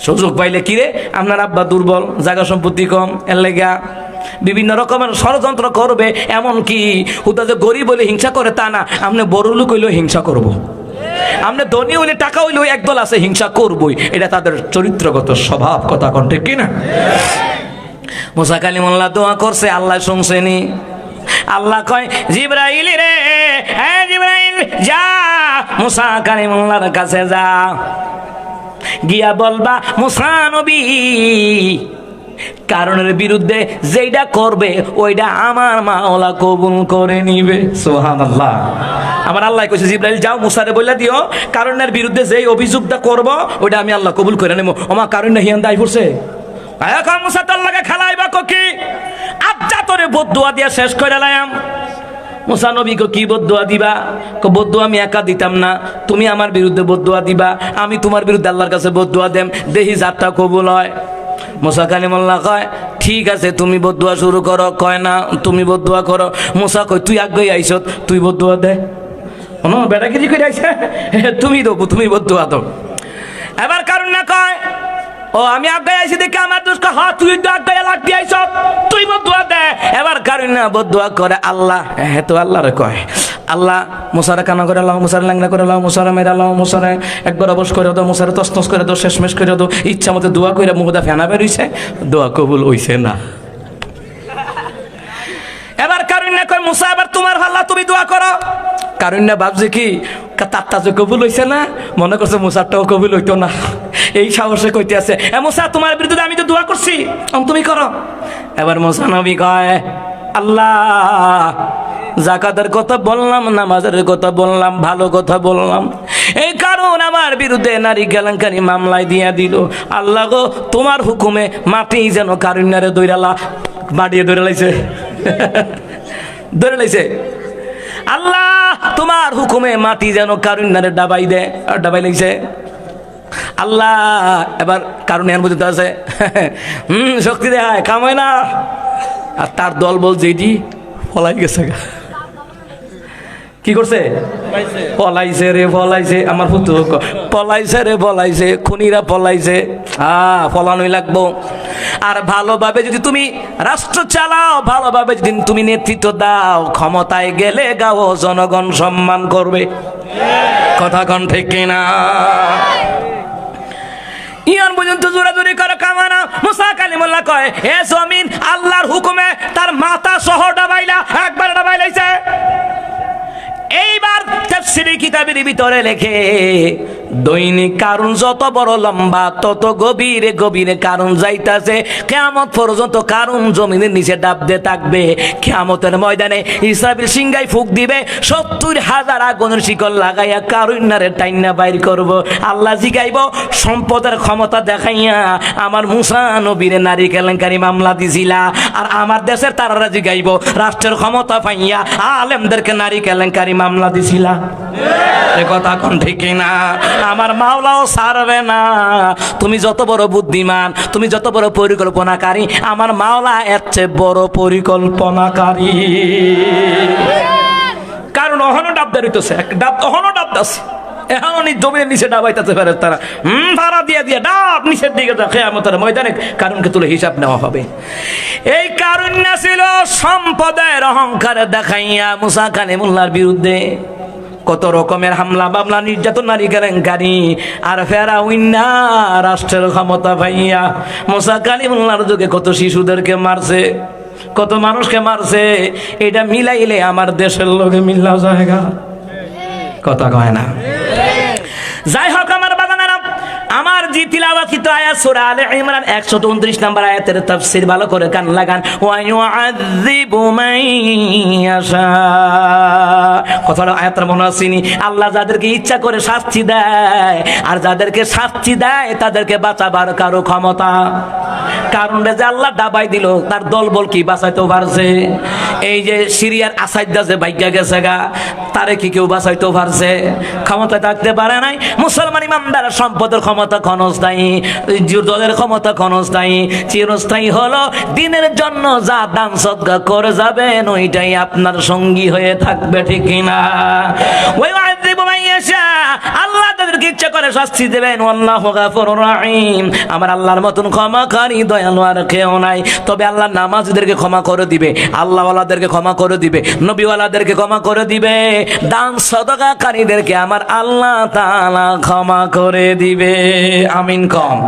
Speaker 1: সুযোগ পাইলে কিরে আপনার আব্বা দুর্বল, জায়গা সম্পত্তি কম, এর লেগা বিভিন্ন রকমের ষড়যন্ত্র করবে। এমন কি হুদা যে গরিব হইলে হিংসা করে তা না, আপনি বড় লোক হইলেও হিংসা করবো, আপনি ধনী হইলে টাকা হইলেও একদল আছে হিংসা করবই, এটা তাদের চরিত্রগত স্বভাব। কথা কোন ঠিক কিনা? মুসা কালিমুল্লাহ দোয়া করছে, আল্লাহ শুনছেনি। আল্লাহ কয়, জিবরাইল রে, হ্যাঁ জিবরাইল যা, মুসা কালিমুল্লাহর কাছে যা, গিয়া বলবা মুসা নবী কারণের বিরুদ্ধে যেটা করবে ওইটা আমার মাওলা কবুল করে নিবে। সুবহানাল্লাহ। আমার আল্লাহ কইছে, জিবরাইল যাও মুসারে বইলা দিও, কারণের বিরুদ্ধে যেই অভিযোগটা করব ওইটা আমি আল্লাহ কবুল করে নেব। ওমা কারণ না হিয়ান দাই পড়ছে, এখন মুসা তো আল্লাহকে খেলাইবা কি আব্জা তোরে বদদুয়া দিয়া শেষ করে লাইম। মুসা নবীকে কি বদদুয়া দিবা? বদদুয়া আমি একা দিতাম না, তুমি আমার বিরুদ্ধে বদদুয়া দিবা, আমি তোমার বিরুদ্ধে আল্লাহর কাছে বদদুয়া দেম, দেখি যাত্রা কবুল হয়। মুসা কালিমুল্লাহ কয়, ঠিক আছে তুমি বদদুয়া শুরু করো। কয় না তুমি বদদুয়া করো। মুসা কয়, তুই আগে আইছ, তুই বদদুয়া দে। বেটা কিছু করে আইছে, তুমি দেবো, তুমি বদদুয়া দাও। এবার কারণ না কয় ও আমি আগায় আইছি দেখে আমার দোষ কয় হ্যাঁ তুই তো আগায় লাগতে আইছ তুই বদুয়া দে। এবার কারণ না বদুয়া করে আল্লাহ, হ্যাঁ তো আল্লাহরে কয় আল্লাহ মুসারে কানা করে লাও, মুসারে ল্যাংলা করে লাও, মুসারে মেরা লাও, মুসারে একবার অবশ করে দাও, মুসারে তসনস করে দাও, শেষমেশ করে দাও। ইচ্ছা মতো দোয়া করে মুহদা ফেনা বেরোইছে, দোয়া কবুল হইছে না। এবার কারুন্যা কয় মুসা এবার তোমার হাল্লা, তুমি দোয়া করো। কারুন্যা ভাবছে কি তারটা যে কবুল হইছে না, মনে করছে মুসারটাও কবুল হইতো না, এই সাহসে কইতে আছে এ মুসা তোমার বিরুদ্ধে আমি তো দোয়া করছি, তুমি করো। এবার মুসা নবী কয় আল্লাহ যাকাতের কথা বললাম, নামাজের কথা বললাম, ভালো কথা বললাম, এই কারণ আমার বিরুদ্ধে নারী কেলেঙ্কারি মামলায় দিয়া দিল। আল্লাহ গো তোমার হুকুমে মাটি যেন কারুন্যারে দৈরালা বাড়িয়ে ধরে লাইছে, ধরে লাইছে। আল্লাহ তোমার হুকুমে মাটি যেন কারুন্যারে ডাবাই দে, ডাবাই লাইছে। আল্লাহ এবার কারণ এর মধ্যে আছে শক্তি দেয় কামায় না, আর তার দল বলছে এটি ফলাই গেছে। কি করছে? পলাইছে রে পলাইছে, আমার পুত্র পলাইছে রে পলাইছে, খুনিরা পলাইছে। পলানোই লাগবো। আর ভালোভাবে যদি তুমি রাষ্ট্র চালাও, ভালোভাবে যদি তুমি নেতৃত্ব দাও, ক্ষমতায় গেলে গাও জনগণ সম্মান করবে। কথা কন ঠিক কিনা? ইয়ান পর্যন্ত জোরাজুরি করে কামানা। মুসা কালিমুল্লাহ কয় হে জমিন আল্লাহর হুকুমে তার মাথা সহ ডাবাইলা, একবার ডাবাইলাইছে। এইবার তাফসীরের কিতাবের ভিতরে লেখে দৈনিক কারণ যত বড় লম্বা তত গভীরে গভীরে কারণ যাইতাছে। কিয়ামত পর্যন্ত কারণ জমিনের নিচে ডাবতে থাকবে। কিয়ামতের ময়দানে ইসরাফিল সিংহায় ফুঁক দিবে, ৭০,০০০ আগুনের শিকল লাগাইয়া কারুন্যারে টাইনা বাইর করব। আল্লাহ জিগাইব সম্পদের ক্ষমতা দেখাইয়া আমার মুসা নবীরে নারী কেলেঙ্কারি মামলা দিছিলা, আর আমার দেশের তারারা জিগাইব রাষ্ট্রের ক্ষমতা পাইয়া আলেমদেরকে নারী কেলেঙ্কারি মামলা দিছিলা। এ কথা কোন ঠিক না? আমার মাওলাও ছাড়বে না। তুমি যত বড় বুদ্ধিমান, তুমি যত বড় পরিকল্পনাকারী, আমার মাওলা এর চেয়ে বড় পরিকল্পনাকারী। কারণ অহনো ডাব বেরোইতেছে, ডাব অহনো ডাব দাচ্ছে, এখন জমির নিচে ডাবাইতে পারে তারা। ভাড়া দিয়ে দিয়ে ডাব নিচের দিকে যা কিয়ামতের ময়দানে কারণকে তুলে হিসাব নেওয়া হবে। এই কারণ ছিল সম্পদের অহংকার দেখাইয়া মুসা কালিমুল্লাহর বিরুদ্ধে কত রকমের হামলা মামলা, নির্যাতন, নারী কেলেঙ্কারি। আর ফেরাউন্না রাষ্ট্রের ক্ষমতা পাইয়া মুসা কালিমুল্লাহর যুগে কত শিশুদেরকে মারছে, কত মানুষকে মারছে। এটা মিলাইলে আমার দেশের লোকে মিল্লা জায়গা। কথা কয় না? যাই হোক আমার বাগানেরা, আমার জি তিলাওয়াতকৃত আয়াত সূরা আলে ইমরান 129 নম্বর আয়াতের তাফসীর ভালো করে কান লাগান। ওয়া ইউআযযিবু মান ইয়াশা। কথাটা আয়াতটা মনে আসেনি? আল্লাহ যাদেরকে ইচ্ছা করে শাস্তি দেয়, আর যাদেরকে শাস্তি দেয় তাদেরকে বাঁচাবার কারো ক্ষমতা। কারণ যে আল্লাহ ডাবাই দিল, তার দল বল কি বাঁচাইতেও পারছে? এই যে সিরিয়ার আসাইদা যে ভাগ্যা গেছে গা, তারে কি কেউ বাঁচাইতেও পারছে? ক্ষমতা থাকতে পারে নাই। মুসলমান ইমানদার সম্পদের ক্ষমতা ক্ষণস্থায়ী, দলের ক্ষমতা ক্ষণস্থায়ী। চিরস্থায়ী হলো দিনের জন্য যা দান সদকা করে যাবেন, ওইটাই আপনার সঙ্গী হয়ে থাকবে। ঠিক কিনা? ওই আল্লাহ তাদেরকে ইচ্ছা করে শাস্তি দেবেন। আল্লাহু গাফুরুর রহিম। আমার আল্লাহর মতন ক্ষমাকারী দয়ালু আর কেউ নাই। তবে আল্লাহ নামাজীদেরকে ক্ষমা করে দিবে, আল্লাহওয়ালাদেরকে ক্ষমা করে দিবে, নবীওয়ালাদেরকে ক্ষমা করে দিবে, দান সদকাকারীদেরকে আমার আল্লাহ তাআলা ক্ষমা করে দিবে। আমিন কম।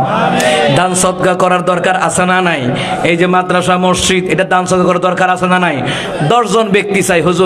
Speaker 1: দান সদকা করার দরকার আছে না নাই? এই যে মাদ্রাসা মসজিদ, এটা দান সদকা করার দরকার আছে না নাই? 10 জন ব্যক্তি চাই হুজুর